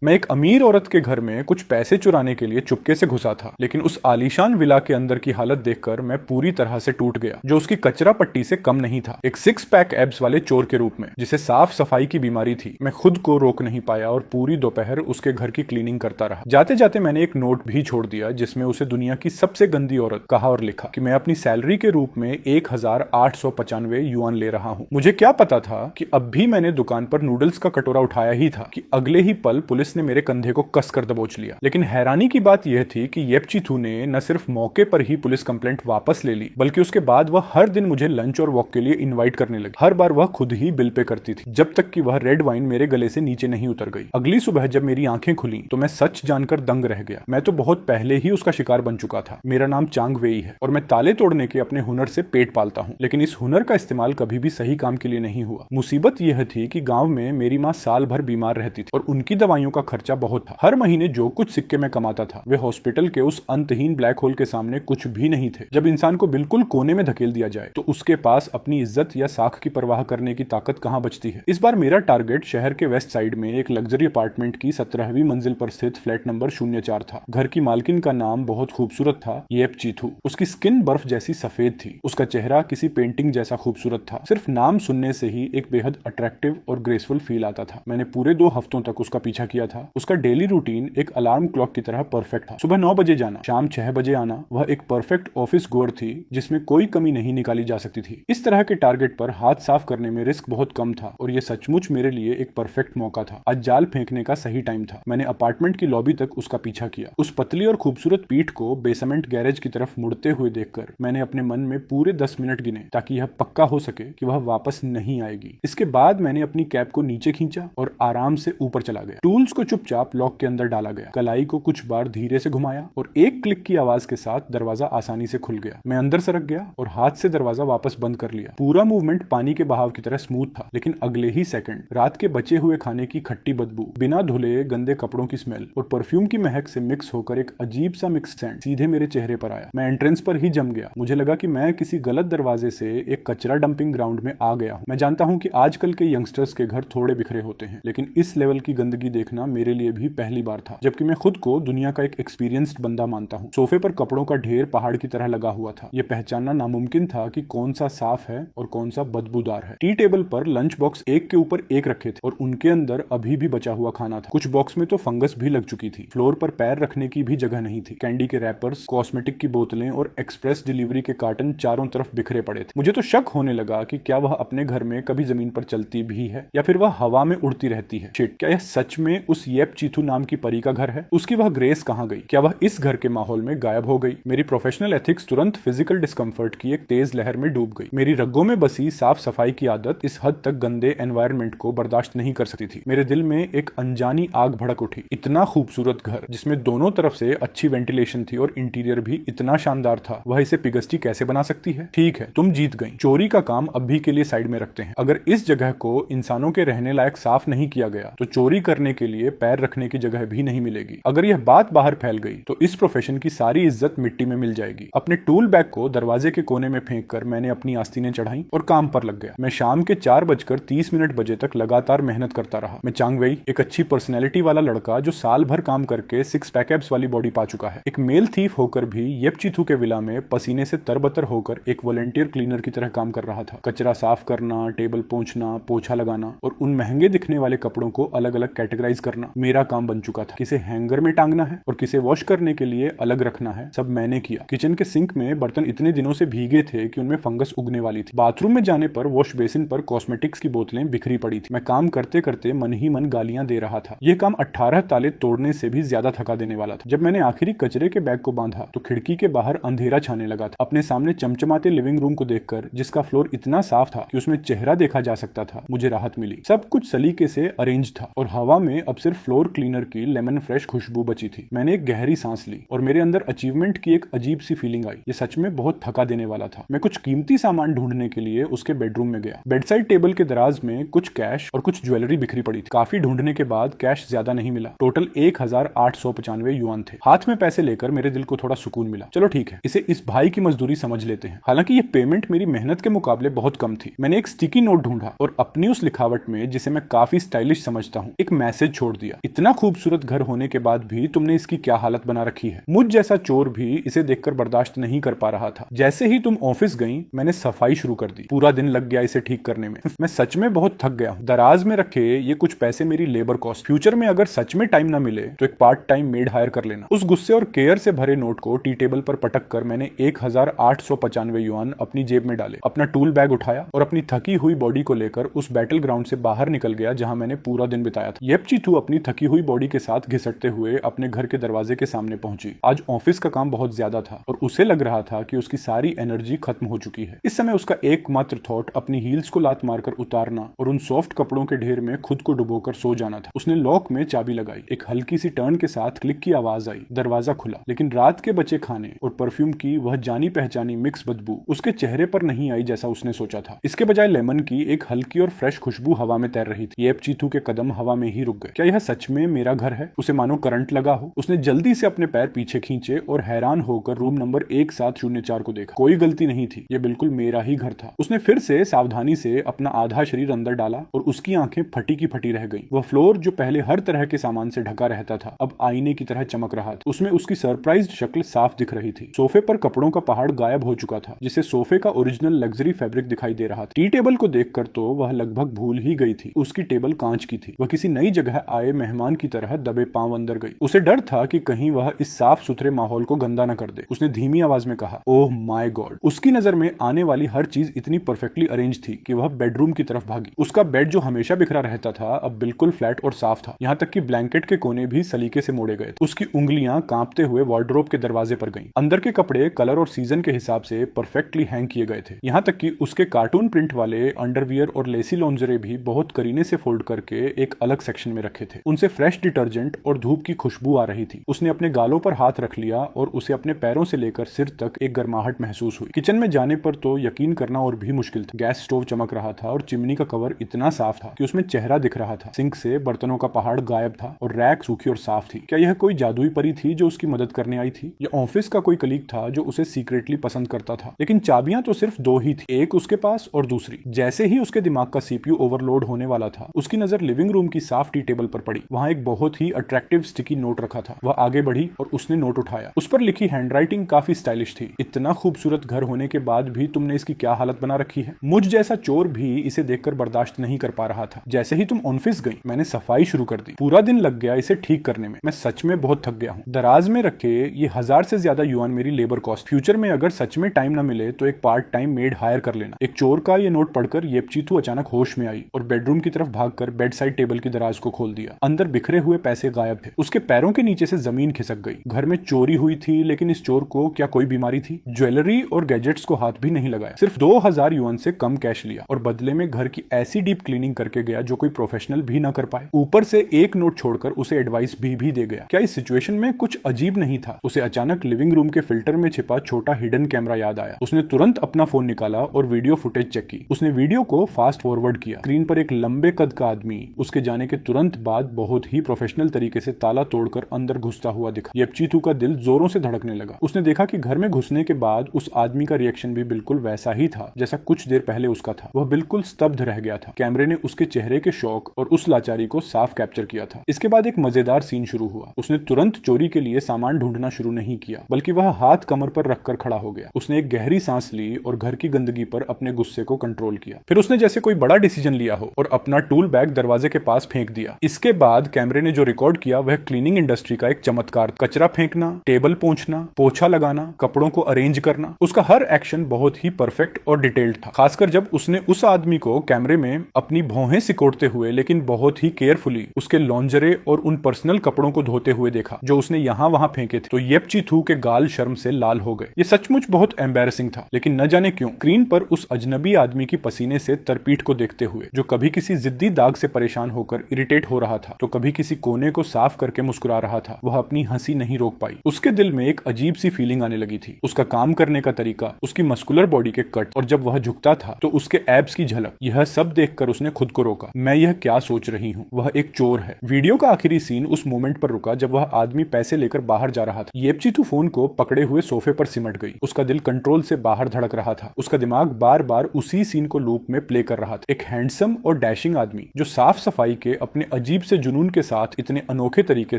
मैं एक अमीर औरत के घर में कुछ पैसे चुराने के लिए चुपके से घुसा था, लेकिन उस आलीशान विला के अंदर की हालत देखकर मैं पूरी तरह से टूट गया, जो उसकी कचरा पट्टी से कम नहीं था। एक 6 पैक एब्स वाले चोर के रूप में, जिसे साफ सफाई की बीमारी थी। मैं खुद को रोक नहीं पाया और पूरी दोपहर उसके घर की क्लीनिंग करता रहा। जाते जाते मैंने एक नोट भी छोड़ दिया, जिसमें उसे दुनिया की सबसे गंदी औरत कहा और लिखा कि मैं अपनी सैलरी के रूप में 1895 युआन ले रहा हूँ। मुझे क्या पता था कि अब भी मैंने दुकान पर नूडल्स का कटोरा उठाया ही था कि अगले ही पल पुलिस ने मेरे कंधे को कसकर दबोच लिया। लेकिन हैरानी की बात यह थी कि येपचीथू ने न सिर्फ मौके पर ही पुलिस कंप्लेंट वापस ले ली, बल्कि उसके बाद वह हर दिन मुझे लंच और वॉक के लिए इनवाइट करने लगी। हर बार वह खुद ही बिल पे करती थी, जब तक कि वह रेड वाइन मेरे गले से नीचे नहीं उतर गई। अगली सुबह जब मेरी आंखें खुली तो मैं सच जानकर दंग रह गया। मैं तो बहुत पहले ही उसका शिकार बन चुका था। मेरा नाम चांग वेई है और मैं ताले तोड़ने के अपने हुनर से पेट पालता हूँ, लेकिन इस हुनर का इस्तेमाल कभी भी सही काम के लिए नहीं हुआ। मुसीबत यह थी कि गांव में मेरी माँ साल भर बीमार रहती थी और उनकी दवाइयों का खर्चा बहुत था। हर महीने जो कुछ सिक्के मैं कमाता था वे हॉस्पिटल के उस अंतहीन ब्लैक होल के सामने कुछ भी नहीं थे। जब इंसान को बिल्कुल कोने में धकेल दिया जाए तो उसके पास अपनी इज्जत या साख की परवाह करने की ताकत कहां बचती है। इस बार मेरा टारगेट शहर के वेस्ट साइड में एक लग्जरी अपार्टमेंट की 17वीं मंजिल पर स्थित फ्लैट नंबर 04 था। घर की मालकिन का नाम बहुत खूबसूरत था, येपचीथू। उसकी स्किन बर्फ जैसी सफेद थी, उसका चेहरा किसी पेंटिंग जैसा खूबसूरत था। सिर्फ नाम सुनने से ही एक बेहद अट्रैक्टिव और ग्रेसफुल फील आता था। मैंने पूरे 2 हफ्तों तक उसका पीछा किया था। उसका डेली रूटीन एक अलार्म क्लॉक की तरह परफेक्ट था। सुबह 9 बजे जाना, शाम 6 बजे आना। वह एक परफेक्ट ऑफिस गोअर थी जिसमें कोई कमी नहीं निकाली जा सकती थी। इस तरह के टारगेट पर हाथ साफ करने में रिस्क बहुत कम था और यह सचमुच मेरे लिए एक परफेक्ट मौका था। आज जाल फेंकने का सही टाइम था। मैंने अपार्टमेंट की लॉबी तक उसका पीछा किया। उस पतली और खूबसूरत पीठ को बेसमेंट गैरेज की तरफ मुड़ते हुए देखकर मैंने अपने मन में पूरे 10 मिनट गिने, ताकि यह पक्का हो सके कि वह वापस नहीं आएगी। इसके बाद मैंने अपनी कैप को नीचे खींचा और आराम से ऊपर चला गया। टूल्स को चुपचाप लॉक के अंदर डाला गया, कलाई को कुछ बार धीरे से घुमाया और एक क्लिक की आवाज के साथ दरवाजा आसानी से खुल गया। मैं अंदर सरक गया और हाथ से दरवाजा वापस बंद कर लिया। पूरा मूवमेंट पानी के बहाव की तरह स्मूथ था, लेकिन अगले ही सेकंड रात के बचे हुए खाने की खट्टी बदबू, बिना धुले गंदे कपड़ों की स्मेल और परफ्यूम की महक से मिक्स होकर एक अजीब सा मिक्स सेंट सीधे मेरे चेहरे पर आया। मैं एंट्रेंस पर ही जम गया। मुझे लगा कि मैं किसी गलत दरवाजे से एक कचरा डंपिंग ग्राउंड में आ गया हूँ। मैं जानता हूँ कि आजकल के यंगस्टर्स के घर थोड़े बिखरे होते हैं, लेकिन इस लेवल की गंदगी देखना मेरे लिए भी पहली बार था, जबकि मैं खुद को दुनिया का एक एक्सपीरियंस्ड बंदा मानता हूँ। सोफे पर कपड़ों का ढेर पहाड़ की तरह लगा हुआ था। यह पहचानना नामुमकिन था कि कौन सा साफ है और कौन सा बदबूदार है। टी टेबल पर लंच बॉक्स एक के ऊपर एक रखे थे और उनके अंदर अभी भी बचा हुआ खाना था। कुछ बॉक्स में तो फंगस भी लग चुकी थी। फ्लोर पर पैर रखने की भी जगह नहीं थी। कैंडी के रैपर्स, कॉस्मेटिक की बोतलें और एक्सप्रेस डिलीवरी के कार्टन चारों तरफ बिखरे पड़े थे। मुझे तो शक होने लगा कि क्या वह अपने घर में कभी जमीन पर चलती भी है या फिर वह हवा में उड़ती रहती है। शिट, क्या यह सच में उस येपचीथू नाम की परी का घर है? उसकी वह ग्रेस कहाँ गई? क्या वह इस घर के माहौल में गायब हो गई? मेरी प्रोफेशनल एथिक्स तुरंत फिजिकल डिस्कम्फर्ट की एक तेज लहर में डूब गई। मेरी रगों में बसी साफ सफाई की आदत इस हद तक गंदे एनवायरनमेंट को बर्दाश्त नहीं कर सकती थी। मेरे दिल में एक अनजानी आग भड़क उठी। इतना खूबसूरत घर जिसमें दोनों तरफ से अच्छी वेंटिलेशन थी और इंटीरियर भी इतना शानदार था, वह इसे पिगस्टी कैसे बना सकती है? ठीक है, तुम जीत गई। चोरी का काम अभी के लिए साइड में रखते हैं। अगर इस जगह को इंसानों के रहने लायक साफ नहीं किया गया तो चोरी करने के लिए पैर रखने की जगह भी नहीं मिलेगी। अगर यह बात बाहर फैल गई तो इस प्रोफेशन की सारी इज्जत मिट्टी में मिल जाएगी। अपने टूल बैग को दरवाजे के कोने में फेंक कर मैंने अपनी आस्तीनें चढ़ाई और काम पर लग गया। मैं शाम के 4:30 बजे तक लगातार मेहनत करता रहा। मैं चांग वेई, एक अच्छी पर्सनैलिटी वाला लड़का जो साल भर काम करके 6 पैक एब्स वाली बॉडी पा चुका है, एक मेल थीफ होकर भी येपचीथू के विला में पसीने से तरबतर होकर एक वॉलंटियर क्लीनर की तरह काम कर रहा था। कचरा साफ करना, टेबल पोंछना, पोछा लगाना और उन महंगे दिखने वाले कपड़ों को अलग अलग कैटेगराइज करना मेरा काम बन चुका था। किसे हैंगर में टांगना है और किसे वॉश करने के लिए अलग रखना है, सब मैंने किया। किचन के सिंक में बर्तन इतने दिनों से भीगे थे कि उनमें फंगस उगने वाली थी। बाथरूम में जाने पर वॉश बेसिन पर कॉस्मेटिक्स की बोतलें बिखरी पड़ी थी। मैं काम करते करते मन ही मन गालियां दे रहा था। यह काम 18 ताले तोड़ने से भी ज्यादा थका देने वाला था। जब मैंने आखिरी कचरे के बैग को बांधा तो खिड़की के बाहर अंधेरा छाने लगा था। अपने सामने चमचमाते लिविंग रूम को देखकर, जिसका फ्लोर इतना साफ था कि उसमें चेहरा देखा जा सकता था, मुझे राहत मिली। सब कुछ सलीके से अरेंज था और हवा में अब सिर्फ फ्लोर क्लीनर की लेमन फ्रेश खुशबू बची थी। मैंने एक गहरी सांस ली और मेरे अंदर अचीवमेंट की एक अजीब सी फीलिंग आई। ये सच में बहुत थका देने वाला था। मैं कुछ कीमती सामान ढूंढने के लिए उसके बेडरूम में गया। बेडसाइड टेबल के दराज में कुछ कैश और कुछ ज्वेलरी बिखरी पड़ी थी। काफी ढूंढने के बाद कैश ज्यादा नहीं मिला। टोटल 1895 युआन थे। हाथ में पैसे लेकर मेरे दिल को थोड़ा सुकून मिला। चलो ठीक है, इसे इस भाई की मजदूरी समझ लेते हैं। हालांकि ये पेमेंट मेरी मेहनत के मुकाबले बहुत कम थी। मैंने एक स्टिकी नोट ढूंढा और अपनी उस लिखावट में, जिसे मैं काफी स्टाइलिश समझता हूँ, एक मैसेज छोड़ छोड़ दिया। इतना खूबसूरत घर होने के बाद भी तुमने इसकी क्या हालत बना रखी है। मुझ जैसा चोर भी इसे देखकर बर्दाश्त नहीं कर पा रहा था। जैसे ही तुम ऑफिस गई मैंने सफाई शुरू कर दी। पूरा दिन लग गया इसे ठीक करने में। मैं सच में बहुत थक गया हूँ। दराज में रखे ये कुछ पैसे मेरी लेबर कॉस्ट। फ्यूचर में अगर सच में टाइम ना मिले तो एक पार्ट टाइम मेड हायर कर लेना। उस गुस्से और केयर से भरे नोट को टी टेबल पर पटक कर मैंने 1895 युआन अपनी जेब में डाले, अपना टूल बैग उठाया और अपनी थकी हुई बॉडी को लेकर उस बैटल ग्राउंड से बाहर निकल गया जहां मैंने पूरा दिन बिताया था। येपचीथू अपनी थकी हुई बॉडी के साथ घिसटते हुए अपने घर के दरवाजे के सामने पहुंची। आज ऑफिस का काम बहुत ज्यादा था और उसे लग रहा था कि उसकी सारी एनर्जी खत्म हो चुकी है। इस समय उसका एकमात्र थॉट अपनी हील्स को लात मारकर उतारना और उन सॉफ्ट कपड़ों के ढेर में खुद को डुबोकर सो जाना था। उसने लॉक में चाबी लगाई, एक हल्की सी टर्न के साथ क्लिक की आवाज आई, दरवाजा खुला। लेकिन रात के बचे खाने और परफ्यूम की वह जानी पहचानी मिक्स बदबू उसके चेहरे पर नहीं आई जैसा उसने सोचा था। इसके बजाय लेमन की एक हल्की और फ्रेश खुशबू हवा में तैर रही थी। येपचीथू के कदम हवा में ही रुक गए। क्या यह सच में मेरा घर है? उसे मानो करंट लगा हो। उसने जल्दी से अपने पैर पीछे खींचे और हैरान होकर रूम नंबर 1704 को देखा। कोई गलती नहीं थी, यह बिल्कुल मेरा ही घर था। उसने फिर से सावधानी से अपना आधा शरीर अंदर डाला और उसकी आंखें फटी की फटी रह गईं। वह फ्लोर जो पहले हर तरह के सामान से ढका रहता था अब आईने की तरह चमक रहा था। उसमें उसकी सरप्राइज्ड शक्ल साफ दिख रही थी। सोफे पर कपड़ों का पहाड़ गायब हो चुका था, जिसे सोफे का ओरिजिनल लग्जरी फैब्रिक दिखाई दे रहा था। टी टेबल को देखकर तो वह लगभग भूल ही गई थी। उसकी टेबल कांच की थी। वह किसी नई जगह आए मेहमान की तरह दबे पांव अंदर गई। उसे डर था कि कहीं वह इस साफ सुथरे माहौल को गंदा न कर दे। उसने धीमी आवाज में कहा, ओह माय गॉड। उसकी नजर में आने वाली हर चीज इतनी परफेक्टली अरेंज थी कि वह बेडरूम की तरफ भागी। उसका बेड जो हमेशा बिखरा रहता था अब बिल्कुल फ्लैट और साफ था। यहाँ तक कि ब्लैंकेट के कोने भी सलीके से मोड़े गए। उसकी उंगलियां कांपते हुए वार्डरोब के दरवाजे पर गईं। अंदर के कपड़े कलर और सीजन के हिसाब से परफेक्टली हैंग किए गए थे। यहाँ तक कि उसके कार्टून प्रिंट वाले अंडरवियर और लेसी लॉन्जरे भी बहुत करीने से फोल्ड करके एक अलग सेक्शन में रखे थे। उनसे फ्रेश डिटर्जेंट और धूप की खुशबू आ रही थी। उसने अपने गालों पर हाथ रख लिया और उसे अपने पैरों से लेकर सिर तक एक गर्माहट महसूस हुई। किचन में जाने पर तो यकीन करना और भी मुश्किल था। गैस स्टोव चमक रहा था और चिमनी का कवर इतना साफ था कि उसमें चेहरा दिख रहा था। सिंक से बर्तनों का पहाड़ गायब था और रैक सूखी और साफ थी। क्या यह कोई जादुई परी थी जो उसकी मदद करने आई थी, या ऑफिस का कोई कलीग था जो उसे सीक्रेटली पसंद करता था? लेकिन चाबियां तो सिर्फ दो ही थी, एक उसके पास और दूसरी। जैसे ही उसके दिमाग का सीपीयू ओवरलोड होने वाला था उसकी नजर लिविंग रूम की साफ टी टेबल पर पड़ी। वहां एक बहुत ही अट्रैक्टिव स्टिकी नोट रखा था। वह आगे बढ़ी और उसने नोट उठाया। उस पर लिखी हैंडराइटिंग काफी स्टाइलिश थी। इतना खूबसूरत घर होने के बाद भी तुमने इसकी क्या हालत बना रखी है। मुझ जैसा चोर भी इसे देखकर बर्दाश्त नहीं कर पा रहा था। जैसे ही तुम ऑफिस गई मैंने सफाई शुरू कर दी। पूरा दिन लग गया इसे ठीक करने में। मैं सच में बहुत थक गया हूँ। दराज में रखे ये 1000 से ज्यादा युआन मेरी लेबर कॉस्ट। फ्यूचर में अगर सच में टाइम ना मिले तो एक पार्ट टाइम मेड हायर कर लेना। एक चोर का ये नोट पढ़कर येपचीथू अचानक होश में आई और बेडरूम की तरफ भागकर बेड साइड टेबल की दराज को खोल दिया। अंदर बिखरे हुए पैसे गायब थे। उसके पैरों के नीचे से जमीन खिसक गई। घर में चोरी हुई थी, लेकिन इस चोर को क्या कोई बीमारी थी? ज्वेलरी और गैजेट्स को हाथ भी नहीं लगाया। सिर्फ 2000 युआन से कम कैश लिया और बदले में घर की ऐसी डीप क्लीनिंग करके गया जो कोई प्रोफेशनल भी ना कर पाए। ऊपर से एक नोट छोड़कर उसे एडवाइस भी दे गया। क्या इस सिचुएशन में कुछ अजीब नहीं था? उसे अचानक लिविंग रूम के फिल्टर में छिपा छोटा हिडन कैमरा याद आया। उसने तुरंत अपना फोन निकाला और वीडियो फुटेज चेक की। उसने वीडियो को फास्ट फॉरवर्ड किया। स्क्रीन पर एक लंबे कद का आदमी उसके जाने के तुरंत बाद बहुत ही प्रोफेशनल तरीके से ताला तोड़कर अंदर घुसता हुआ दिखा। येपचीथू का दिल जोरों से धड़कने लगा। उसने देखा कि घर में घुसने के बाद उस आदमी का रिएक्शन भी बिल्कुल वैसा ही था जैसा कुछ देर पहले उसका था। वह बिल्कुल स्तब्ध रह गया था। कैमरे ने उसके चेहरे के शौक और उस लाचारी को साफ कैप्चर किया था। इसके बाद एक मजेदार सीन शुरू हुआ। उसने तुरंत चोरी के लिए सामान ढूंढना शुरू नहीं किया, बल्कि वह हाथ कमर पर रखकर खड़ा हो गया। उसने एक गहरी सांस ली और घर की गंदगी पर अपने गुस्से को कंट्रोल किया। फिर उसने जैसे कोई बड़ा डिसीजन लिया हो और अपना टूल बैग दरवाजे के पास फेंक दिया। इसके बाद कैमरे ने जो रिकॉर्ड किया वह क्लीनिंग इंडस्ट्री का एक चमत्कार। कचरा फेंकना, टेबल पोंछना, पोछा लगाना, कपड़ों को अरेंज करना, उसका हर एक्शन बहुत ही परफेक्ट और डिटेल्ड था। खासकर जब उसने उस आदमी को कैमरे में अपनी भौहें सिकोड़ते हुए लेकिन बहुत ही केयरफुली उसके लॉन्जरे और उन पर्सनल कपड़ों को धोते हुए देखा जो उसने यहाँ वहां फेंके थे, तो येपचीथू के गाल शर्म से लाल हो गए। ये सचमुच बहुत एम्बैरेसिंग था, लेकिन न जाने क्यों स्क्रीन पर उस अजनबी आदमी की पसीने से तरपीठ को देखते हुए, जो कभी किसी जिद्दी दाग से परेशान होकर इरिटेट हो रहा था तो कभी किसी कोने को साफ करके मुस्कुरा रहा था, वह अपनी हंसी नहीं रोक पाई। उसके दिल में एक अजीब सी फीलिंग आने लगी थी। उसका काम करने का तरीका, उसकी मस्कुलर बॉडी के कट और जब वह झुकता था तो उसके एब्स की झलक, यह सब देखकर उसने खुद को रोका। मैं यह क्या सोच रही हूँ, वह एक चोर है। वीडियो का आखिरी सीन उस मोमेंट पर रुका जब वह आदमी पैसे लेकर बाहर जा रहा था। येपचीथू फोन को पकड़े हुए सोफे पर सिमट गई। उसका दिल कंट्रोल से बाहर धड़क रहा था। उसका दिमाग बार बार उसी सीन को लूप में प्ले कर रहा था। एक हैंडसम और डैशिंग आदमी जो साफ सफाई के अपने अजीब अजीब से जुनून के साथ इतने अनोखे तरीके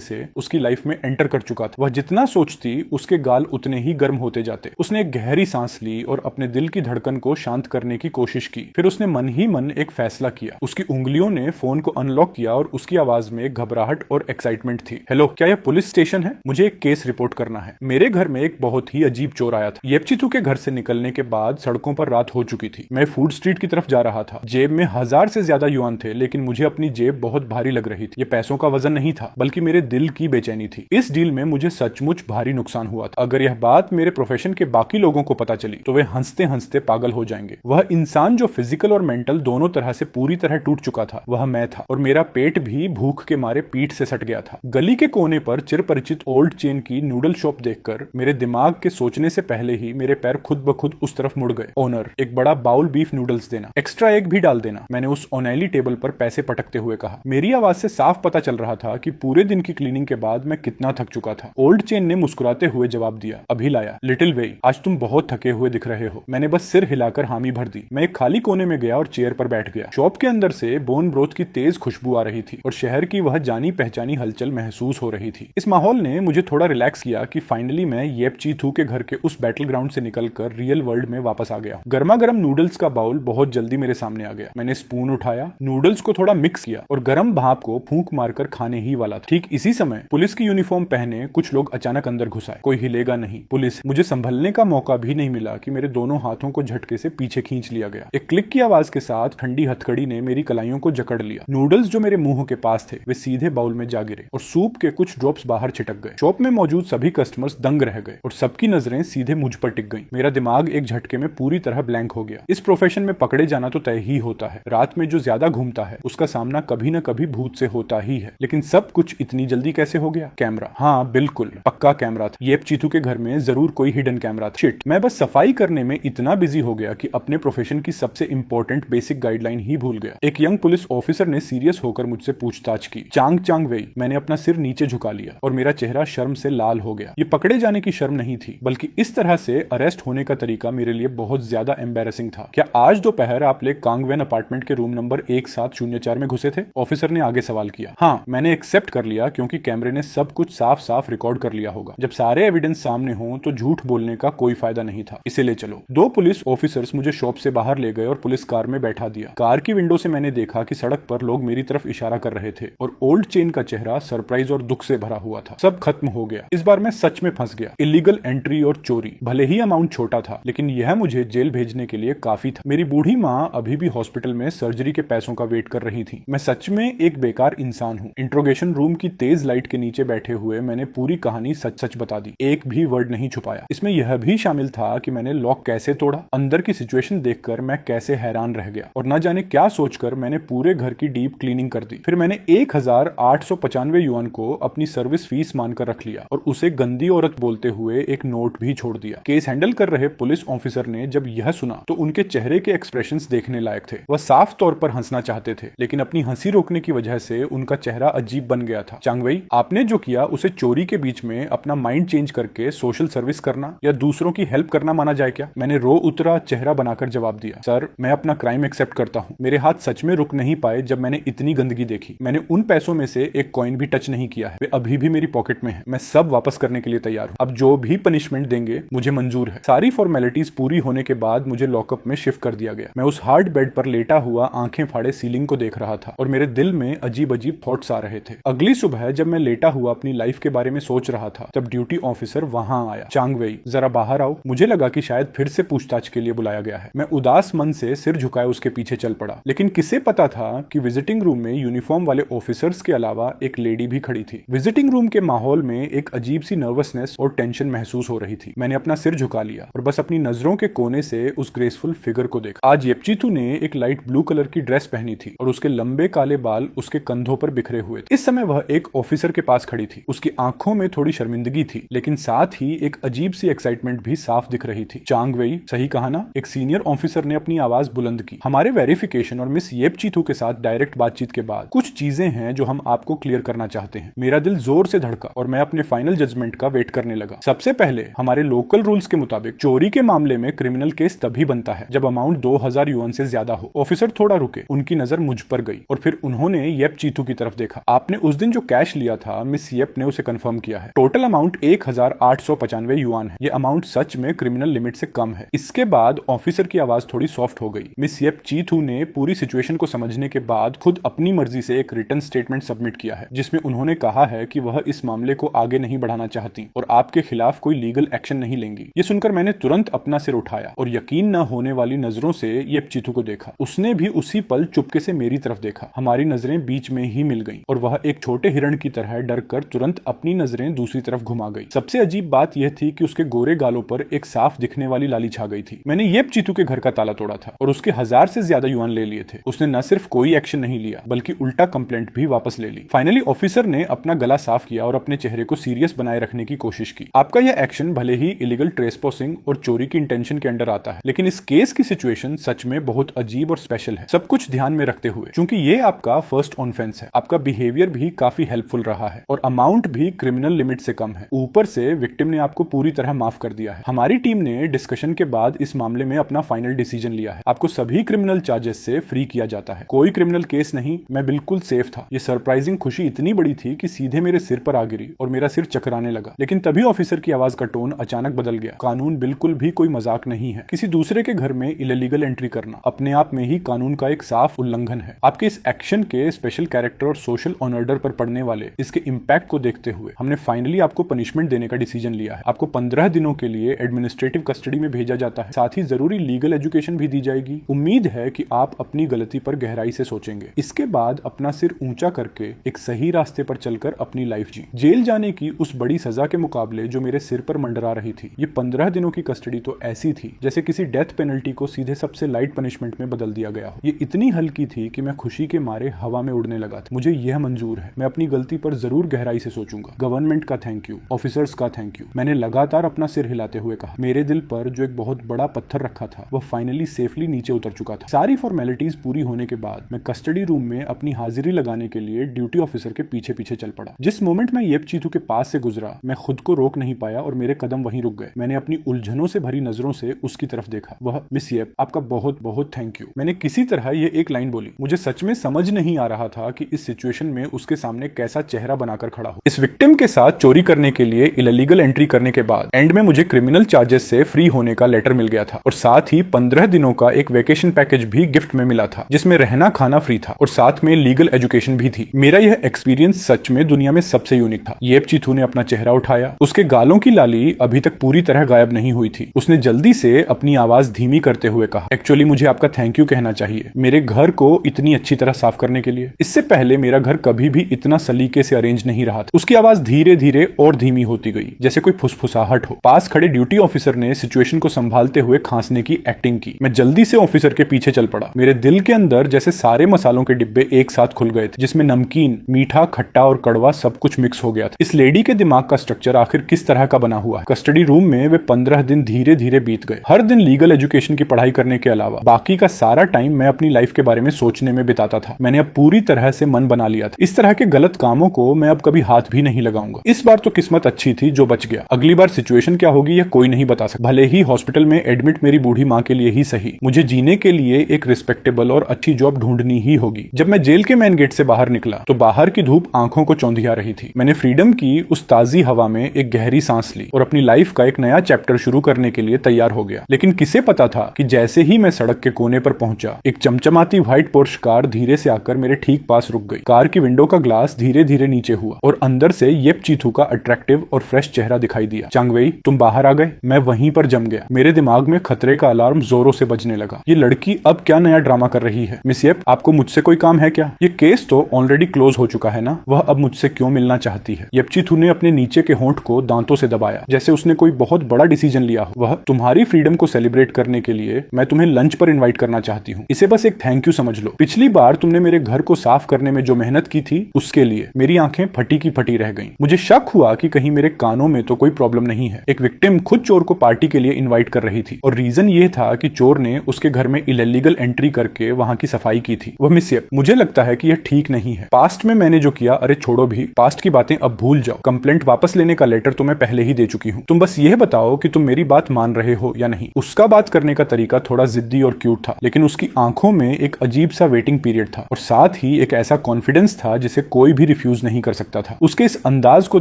से उसकी लाइफ में एंटर कर चुका था। वह जितना सोचती उसके गाल उतने ही गर्म होते जाते। उसने एक गहरी सांस ली और अपने दिल की धड़कन को शांत करने की कोशिश की। फिर उसने मन ही मन एक फैसला किया। उसकी उंगलियों ने फोन को अनलॉक किया और उसकी आवाज में घबराहट और एक्साइटमेंट थी। हेलो, क्या यह पुलिस स्टेशन है? मुझे एक केस रिपोर्ट करना है। मेरे घर में एक बहुत ही अजीब चोर आया था। येपचीतू के घर से निकलने के बाद सड़कों पर रात हो चुकी थी। मैं फूड स्ट्रीट की तरफ जा रहा था। जेब में 1000 से ज्यादा युआन थे, लेकिन मुझे अपनी जेब बहुत भारी लग रही थी। ये पैसों का वजन नहीं था, बल्कि मेरे दिल की बेचैनी थी। इस डील में मुझे सचमुच भारी नुकसान हुआ था। अगर यह बात मेरे प्रोफेशन के बाकी लोगों को पता चली तो वे हंसते हंसते पागल हो जाएंगे। वह इंसान जो फिजिकल और मेंटल दोनों तरह से पूरी तरह टूट चुका था, वह मैं था। और मेरा पेट भी भूख के मारे पीठ से सट गया था। गली के कोने पर चिरपरिचित ओल्ड चेन की नूडल शॉप देखकर मेरे दिमाग के सोचने से पहले ही मेरे पैर खुद ब खुद उस तरफ मुड़ गए। ओनर, एक बड़ा बाउल बीफ नूडल्स देना, एक्स्ट्रा एग भी डाल देना, मैंने उस ओनैली टेबल पर पैसे पटकते हुए कहा। मेरी आवाज से साफ पता चल रहा था कि पूरे दिन की क्लीनिंग के बाद मैं कितना थक चुका था। ओल्ड चेन ने मुस्कुराते हुए जवाब दिया, अभी लाया। लिटिल वेई, आज तुम बहुत थके हुए दिख रहे हो। मैंने बस सिर हिलाकर हामी भर दी। मैं एक खाली कोने में गया और चेयर पर बैठ गया। शॉप के अंदर से बोन ब्रोथ की तेज खुशबू आ रही थी और शहर की वह जानी पहचानी हलचल महसूस हो रही थी। इस माहौल ने मुझे थोड़ा रिलैक्स किया कि फाइनली मैं येपचीतू के घर के उस बैटल ग्राउंड से निकलकर रियल वर्ल्ड में वापस आ गया। गर्मा गर्म नूडल्स का बाउल बहुत जल्दी मेरे सामने आ गया। मैंने स्पून उठाया, नूडल्स को थोड़ा मिक्स किया और गर्म भाप को फूंक मारकर खाने ही वाला था। ठीक इसी समय पुलिस की यूनिफॉर्म पहने कुछ लोग अचानक अंदर घुस आए। कोई हिलेगा नहीं। पुलिस, मुझे संभलने का मौका भी नहीं मिला कि मेरे दोनों हाथों को झटके से पीछे खींच लिया गया। एक क्लिक की आवाज के साथ ठंडी हथकड़ी ने मेरी कलाइयों को जकड़ लिया। नूडल्स जो मेरे मुंह के पास थे वे सीधे बाउल में जा गिरे और सूप के कुछ ड्रॉप्स बाहर छिटक गए। शॉप में मौजूद सभी कस्टमर्स दंग रह गए और सबकी नजरें सीधे मुझ पर टिक गईं। मेरा दिमाग एक झटके में पूरी तरह ब्लैंक हो गया। इस प्रोफेशन में पकड़े जाना तो तय ही होता है। रात में जो ज्यादा घूमता है उसका सामना कभी न कभी भूत से होता ही है। लेकिन सब कुछ इतनी जल्दी कैसे हो गया? कैमरा, हाँ बिल्कुल पक्का कैमरा था। येपचीतू के घर में जरूर कोई हिडन कैमरा था। शिट, मैं बस सफाई करने में इतना बिजी हो गया कि अपने प्रोफेशन की सबसे इंपॉर्टेंट बेसिक गाइडलाइन ही भूल गया। एक यंग पुलिस ऑफिसर ने सीरियस होकर मुझसे पूछताछ की। चांग चांग वेई। मैंने अपना सिर नीचे झुका लिया और मेरा चेहरा शर्म से लाल हो गया। ये पकड़े जाने की शर्म नहीं थी, बल्कि इस तरह से अरेस्ट होने का तरीका मेरे लिए बहुत ज्यादा एम्बेरसिंग था। क्या आज दोपहर आप लोग कांगवेन अपार्टमेंट के रूम नंबर 1704 में घुसे थे? ऑफिसर ने आगे सवाल किया। हाँ, मैंने एक्सेप्ट कर लिया क्योंकि कैमरे ने सब कुछ साफ साफ रिकॉर्ड कर लिया होगा। जब सारे एविडेंस सामने हो तो झूठ बोलने का कोई फायदा नहीं था। इसीलिए चलो। दो पुलिस ऑफिसर्स मुझे शॉप से बाहर ले गए और पुलिस कार में बैठा दिया। कार की विंडो से मैंने देखा कि सड़क पर लोग मेरी तरफ इशारा कर रहे थे और ओल्ड चेन का चेहरा सरप्राइज और दुख से भरा हुआ था। सब खत्म हो गया। इस बार मैं सच में फंस गया। इलीगल एंट्री और चोरी, भले ही अमाउंट छोटा था, लेकिन यह मुझे जेल भेजने के लिए काफी था। मेरी बूढ़ी माँ अभी भी हॉस्पिटल में सर्जरी के पैसों का वेट कर रही थी। मैं सच में एक बेकार इंसान हूँ। इंट्रोगेशन रूम की तेज लाइट के नीचे बैठे हुए मैंने पूरी कहानी सच सच बता दी। एक भी वर्ड नहीं छुपाया। इसमें यह भी शामिल था कि मैंने लॉक कैसे तोड़ा, अंदर की सिचुएशन देखकर मैं कैसे हैरान रह गया और न जाने क्या सोचकर मैंने पूरे घर की डीप क्लीनिंग कर दी। फिर मैंने 1895 युआन को अपनी सर्विस फीस मानकर रख लिया और उसे गंदी औरत बोलते हुए एक नोट भी छोड़ दिया। केस हैंडल कर रहे पुलिस ऑफिसर ने जब यह सुना तो उनके चेहरे के एक्सप्रेशंस देखने लायक थे। वह साफ तौर पर हंसना चाहते थे, लेकिन अपनी हंसी रोकने की वजह से उनका चेहरा अजीब बन गया था। चांगवेई, आपने जो किया उसे चोरी के बीच में अपना माइंड चेंज करके सोशल सर्विस करना या दूसरों की हेल्प करना माना जाए क्या? मैंने रो उतरा चेहरा बनाकर जवाब दिया, सर मैं अपना क्राइम एक्सेप्ट करता हूँ। मेरे हाथ सच में रुक नहीं पाए जब मैंने इतनी गंदगी देखी। मैंने उन पैसों में से एक कॉइन भी टच नहीं किया है। वे अभी भी मेरी पॉकेट में है। मैं सब वापस करने के लिए तैयार हूँ। अब जो भी पनिशमेंट देंगे मुझे मंजूर है। सारी फॉर्मेलिटीज पूरी होने के बाद मुझे लॉकअप में शिफ्ट कर दिया गया। मैं उस हार्ड बेड पर लेटा हुआ आंखें फाड़े सीलिंग को देख रहा था और मेरे दिल में अजीब अजीब थॉट्स आ रहे थे। अगली सुबह जब मैं लेटा हुआ अपनी लाइफ के बारे में सोच रहा था तब ड्यूटी ऑफिसर वहां आया। चांगवेई, जरा बाहर आओ। मुझे लगा कि शायद फिर से पूछताछ के लिए बुलाया गया है। मैं उदास मन से सिर झुकाए उसके पीछे चल पड़ा, लेकिन किसे पता था कि विजिटिंग रूम में यूनिफॉर्म वाले ऑफिसर्स के अलावा एक लेडी भी खड़ी थी। विजिटिंग रूम के माहौल में एक अजीब सी नर्वसनेस और टेंशन महसूस हो रही थी। मैंने अपना सिर झुका लिया और बस अपनी नजरों के कोने से उस ग्रेसफुल फिगर को देखा। आज येपचीतू ने एक लाइट ब्लू कलर की ड्रेस पहनी थी और उसके लंबे काले बाल उसके कंधों पर बिखरे हुए थे। इस समय वह एक ऑफिसर के पास खड़ी थी। उसकी आंखों में थोड़ी शर्मिंदगी थी, लेकिन साथ ही एक अजीब सी एक्साइटमेंट भी साफ दिख रही थी। चांगवेई, सही कहा ना? एक सीनियर ऑफिसर ने अपनी आवाज बुलंद की। हमारे वेरिफिकेशन और मिस येपचीतू के साथ डायरेक्ट बातचीत के बाद कुछ चीजें हैं जो हम आपको क्लियर करना चाहते हैं। मेरा दिल जोर से धड़का और मैं अपने फाइनल जजमेंट का वेट करने लगा। सबसे पहले, हमारे लोकल रूल्स के मुताबिक चोरी के मामले में क्रिमिनल केस तभी बनता है जब अमाउंट 2000 युआन से ज्यादा हो। ऑफिसर थोड़ा रुके, उनकी नजर मुझ पर गई और फिर उन्होंने येप चीथू की तरफ देखा। आपने उस दिन जो कैश लिया था मिस येप ने उसे कंफर्म किया है। टोटल अमाउंट 1895 युआन है। ये अमाउंट सच में क्रिमिनल लिमिट से कम है। इसके बाद ऑफिसर की आवाज थोड़ी सॉफ्ट हो गई। मिस येप चीथू ने पूरी सिचुएशन को समझने के बाद खुद अपनी मर्जी से एक रिटन स्टेटमेंट सबमिट किया है, जिसमें उन्होंने कहा है कि वह इस मामले को आगे नहीं बढ़ाना चाहती और आपके खिलाफ कोई लीगल एक्शन नहीं लेंगी। ये सुनकर मैंने तुरंत अपना सिर उठाया और यकीन न होने वाली नजरों से येप चीथू को देखा। उसने भी उसी पल चुपके से मेरी तरफ देखा। हमारी नजरें बीच में ही मिल गईं और वह एक छोटे हिरण की तरह डर कर तुरंत अपनी नजरें दूसरी तरफ घुमा गई। सबसे अजीब बात यह थी कि उसके गोरे गालों पर एक साफ दिखने वाली लाली छा गई थी। मैंने येप चीथू के घर का ताला तोड़ा था और उसके 1000 से ज्यादा युआन ले लिए थे। उसने न सिर्फ कोई एक्शन नहीं लिया बल्कि उल्टा कंप्लेंट भी वापस ले ली। फाइनली ऑफिसर ने अपना गला साफ किया और अपने चेहरे को सीरियस बनाए रखने की कोशिश की। आपका यह एक्शन भले ही इलीगल ट्रेसपॉसिंग और चोरी की इंटेंशन के अंडर आता है, लेकिन इस केस की सिचुएशन सच में बहुत अजीब और स्पेशल है। सब कुछ ध्यान में रखते हुए, क्योंकि ये आपका फर्स्ट ऑफेंस है, आपका बिहेवियर भी काफी हेल्पफुल रहा है और अमाउंट भी क्रिमिनल लिमिट से कम है। ऊपर से विक्टिम ने आपको पूरी तरह माफ कर दिया है। हमारी टीम ने डिस्कशन के बाद इस मामले में अपना फाइनल डिसीजन लिया है। आपको सभी क्रिमिनल चार्जेस से फ्री किया जाता है। कोई क्रिमिनल केस नहीं, मैं बिल्कुल सेफ था। ये सरप्राइजिंग खुशी इतनी बड़ी थी कि सीधे मेरे सिर पर आ गिरी और मेरा सिर चकराने लगा। लेकिन तभी ऑफिसर की आवाज का टोन अचानक बदल गया। कानून बिल्कुल भी कोई मजाक नहीं है। किसी दूसरे के घर में इलीगल एंट्री करना अपने आप में ही कानून का एक साफ उल्लंघन है। आपके इस एक्शन के स्पेशल कैरेक्टर और सोशल ऑनर्डर पर पड़ने वाले इसके इम्पैक्ट को देखते हुए हमने फाइनली आपको पनिशमेंट देने का डिसीजन लिया है। आपको 15 दिनों के लिए एडमिनिस्ट्रेटिव कस्टडी में भेजा जाता है। साथ ही जरूरी लीगल एजुकेशन भी दी जाएगी। उम्मीद है कि आप अपनी गलती पर गहराई से सोचेंगे। इसके बाद अपना सिर ऊंचा करके एक सही रास्ते पर चलकर अपनी लाइफ जी। जेल जाने की उस बड़ी सजा के मुकाबले जो मेरे सिर पर मंडरा रही थी, ये 15 दिनों की कस्टडी तो ऐसी थी जैसे किसी डेथ पेनल्टी को सीधे सबसे लाइट पनिशमेंट में बदल दिया गया हो। ये इतनी हल्की थी कि मैं खुशी के मारे हवा में उड़ने लगा था। मुझे यह मंजूर है, मैं अपनी गलती पर जरूर गहराई से सोचूंगा। गवर्नमेंट का थैंक यू, ऑफिसर्स का थैंक यू। मैंने लगातार अपना सिर हिलाते हुए कहा। मेरे दिल पर जो एक बहुत बड़ा पत्थर रखा था वह फाइनली सेफली नीचे उतर चुका था। सारी फॉर्मेलिटीज पूरी होने के बाद मैं कस्टडी रूम में अपनी हाजिरी लगाने के लिए ड्यूटी ऑफिसर के पीछे पीछे चल पड़ा। जिस मोमेंट मैं येप चीथू के पास से गुजरा, मैं खुद को रोक नहीं पाया और मेरे कदम वहीं रुक गए। मैंने अपनी उलझनों से भरी नजरों से उसकी तरफ देखा। वह, मिस येप, आपका बहुत बहुत थैंक यू। मैंने किसी तरह ये एक लाइन बोली। मुझे सच में समझ नहीं आ रहा था कि इस सिचुएशन में उसके सामने कैसा चेहरा बनाकर खड़ा हो। इस विक्टिम के साथ चोरी करने के लिए इलीगल एंट्री करने के बाद एंड में मुझे क्रिमिनल चार्जेस से फ्री होने का लेटर मिल गया था और साथ ही 15 दिनों का एक वेकेशन पैकेज भी गिफ्ट में मिला था, जिसमें रहना खाना फ्री था और साथ में लीगल एजुकेशन भी थी। मेरा यह एक्सपीरियंस सच में दुनिया में सबसे यूनिक था। येप चीथू ने अपना चेहरा उठाया। उसके गालों की लाली अभी तक पूरी तरह गायब नहीं हुई थी। उसने जल्दी से अपनी आवाज धीमी करते हुए कहा, एक्चुअली मुझे आपका थैंक यू कहना चाहिए मेरे घर को इतनी अच्छी तरह साफ करने के लिए। इससे पहले मेरा घर कभी भी इतना सलीके से अरेंज नहीं रहा था। उसकी आवाज धीरे धीरे और धीमी होती गई, जैसे कोई फुसफुसाहट हो। पास खड़े ड्यूटी ऑफिसर ने सिचुएशन को संभालते हुए खांसने की एक्टिंग की। मैं जल्दी से ऑफिसर के पीछे चल पड़ा। मेरे दिल के अंदर जैसे सारे मसालों के डिब्बे एक साथ खुल गए थे, जिसमें नमकीन, मीठा, खट्टा और कड़वा सब कुछ मिक्स हो गया था। इस लेडी के दिमाग का स्ट्रक्चर आखिर किस तरह का बना हुआ है। कस्टडी रूम में वे 15 दिन धीरे धीरे बीत गए। हर दिन लीगल एजुकेशन की पढ़ाई करने के अलावा बाकी का सारा टाइम मैं अपनी लाइफ के बारे में सोचने में बिताता था। मैंने अब पूरी तरह से मन बना लिया था। इस तरह के गलत कामों को मैं अब कभी हाथ भी नहीं लगाऊंगा। इस बार तो किस्मत अच्छी थी जो बच गया। अगली बार सिचुएशन क्या होगी यह कोई नहीं बता सकता। भले ही हॉस्पिटल में एडमिट मेरी बूढ़ी माँ के लिए ही सही, मुझे जीने के लिए एक रिस्पेक्टेबल और अच्छी जॉब ढूंढनी ही होगी। जब मैं जेल के मेन गेट से बाहर निकला तो बाहर की धूप आंखों को चौंधिया रही थी। मैंने फ्रीडम की उस ताजी हवा में एक गहरी सांस ली और अपनी लाइफ का एक नया चैप्टर शुरू करने के लिए तैयार हो गया। लेकिन किसे पता था कि जैसे ही मैं सड़क के कोने पर पहुंचा, एक चमचमाती व्हाइट पोर्श कार धीरे से आकर मेरे ठीक पास रुक गई। कार की विंडो का ग्लास धीरे धीरे नीचे हुआ और अंदर से येप चीथू का अट्रैक्टिव और फ्रेश चेहरा दिखाई दिया। चांगवेई, तुम बाहर आ गए। मैं वहीं पर जम गया। मेरे दिमाग में खतरे का अलार्म जोरों से बजने लगा। ये लड़की अब क्या नया ड्रामा कर रही है? मिस येप, आपको मुझसे कोई काम है क्या? ये केस तो ऑलरेडी क्लोज हो चुका है ना? वह अब मुझसे क्यों मिलना चाहती है? येप चीथू ने अपने नीचे के होंठ को दांतों से दबाया, जैसे उसने कोई बहुत बड़ा डिसीजन लिया हो। वह, तुम्हारी फ्रीडम को सेलिब्रेट करने के लिए मैं तुम्हें लंच पर इन्वाइट करना चाहती हूँ। इसे बस एक थैंक यू समझ लो। पिछली बार तुमने मेरे घर को साफ करने में जो मेहनत की थी उसके लिए मेरी आंखें फटी की फटी रह गईं। मुझे शक हुआ कि कहीं मेरे कानों में तो कोई प्रॉब्लम नहीं है। एक विक्टिम खुद चोर को पार्टी के लिए इन्वाइट कर रही थी और रीजन ये था कि चोर ने उसके घर में इलीगल एंट्री करके वहां की सफाई की थी। वह, मिस येप, मुझे लगता है कि यह ठीक नहीं है। पास्ट में मैंने जो किया, अरे छोड़ो भी, पास्ट की बातें अब भूल जाओ। कंप्लेंट वापस लेने का लेटर तो मैं पहले ही दे चुकी हूँ। तुम बस यह बताओ कि तुम मेरी बात मान रहे हो या नहीं। उसका बात करने का तरीका थोड़ा जिद्दी और क्यूट था, लेकिन उसकी आंखों में एक अजीब सा वेटिंग पीरियड था और साथ ही भी एक ऐसा कॉन्फिडेंस था जिसे कोई भी रिफ्यूज नहीं कर सकता था। उसके इस अंदाज को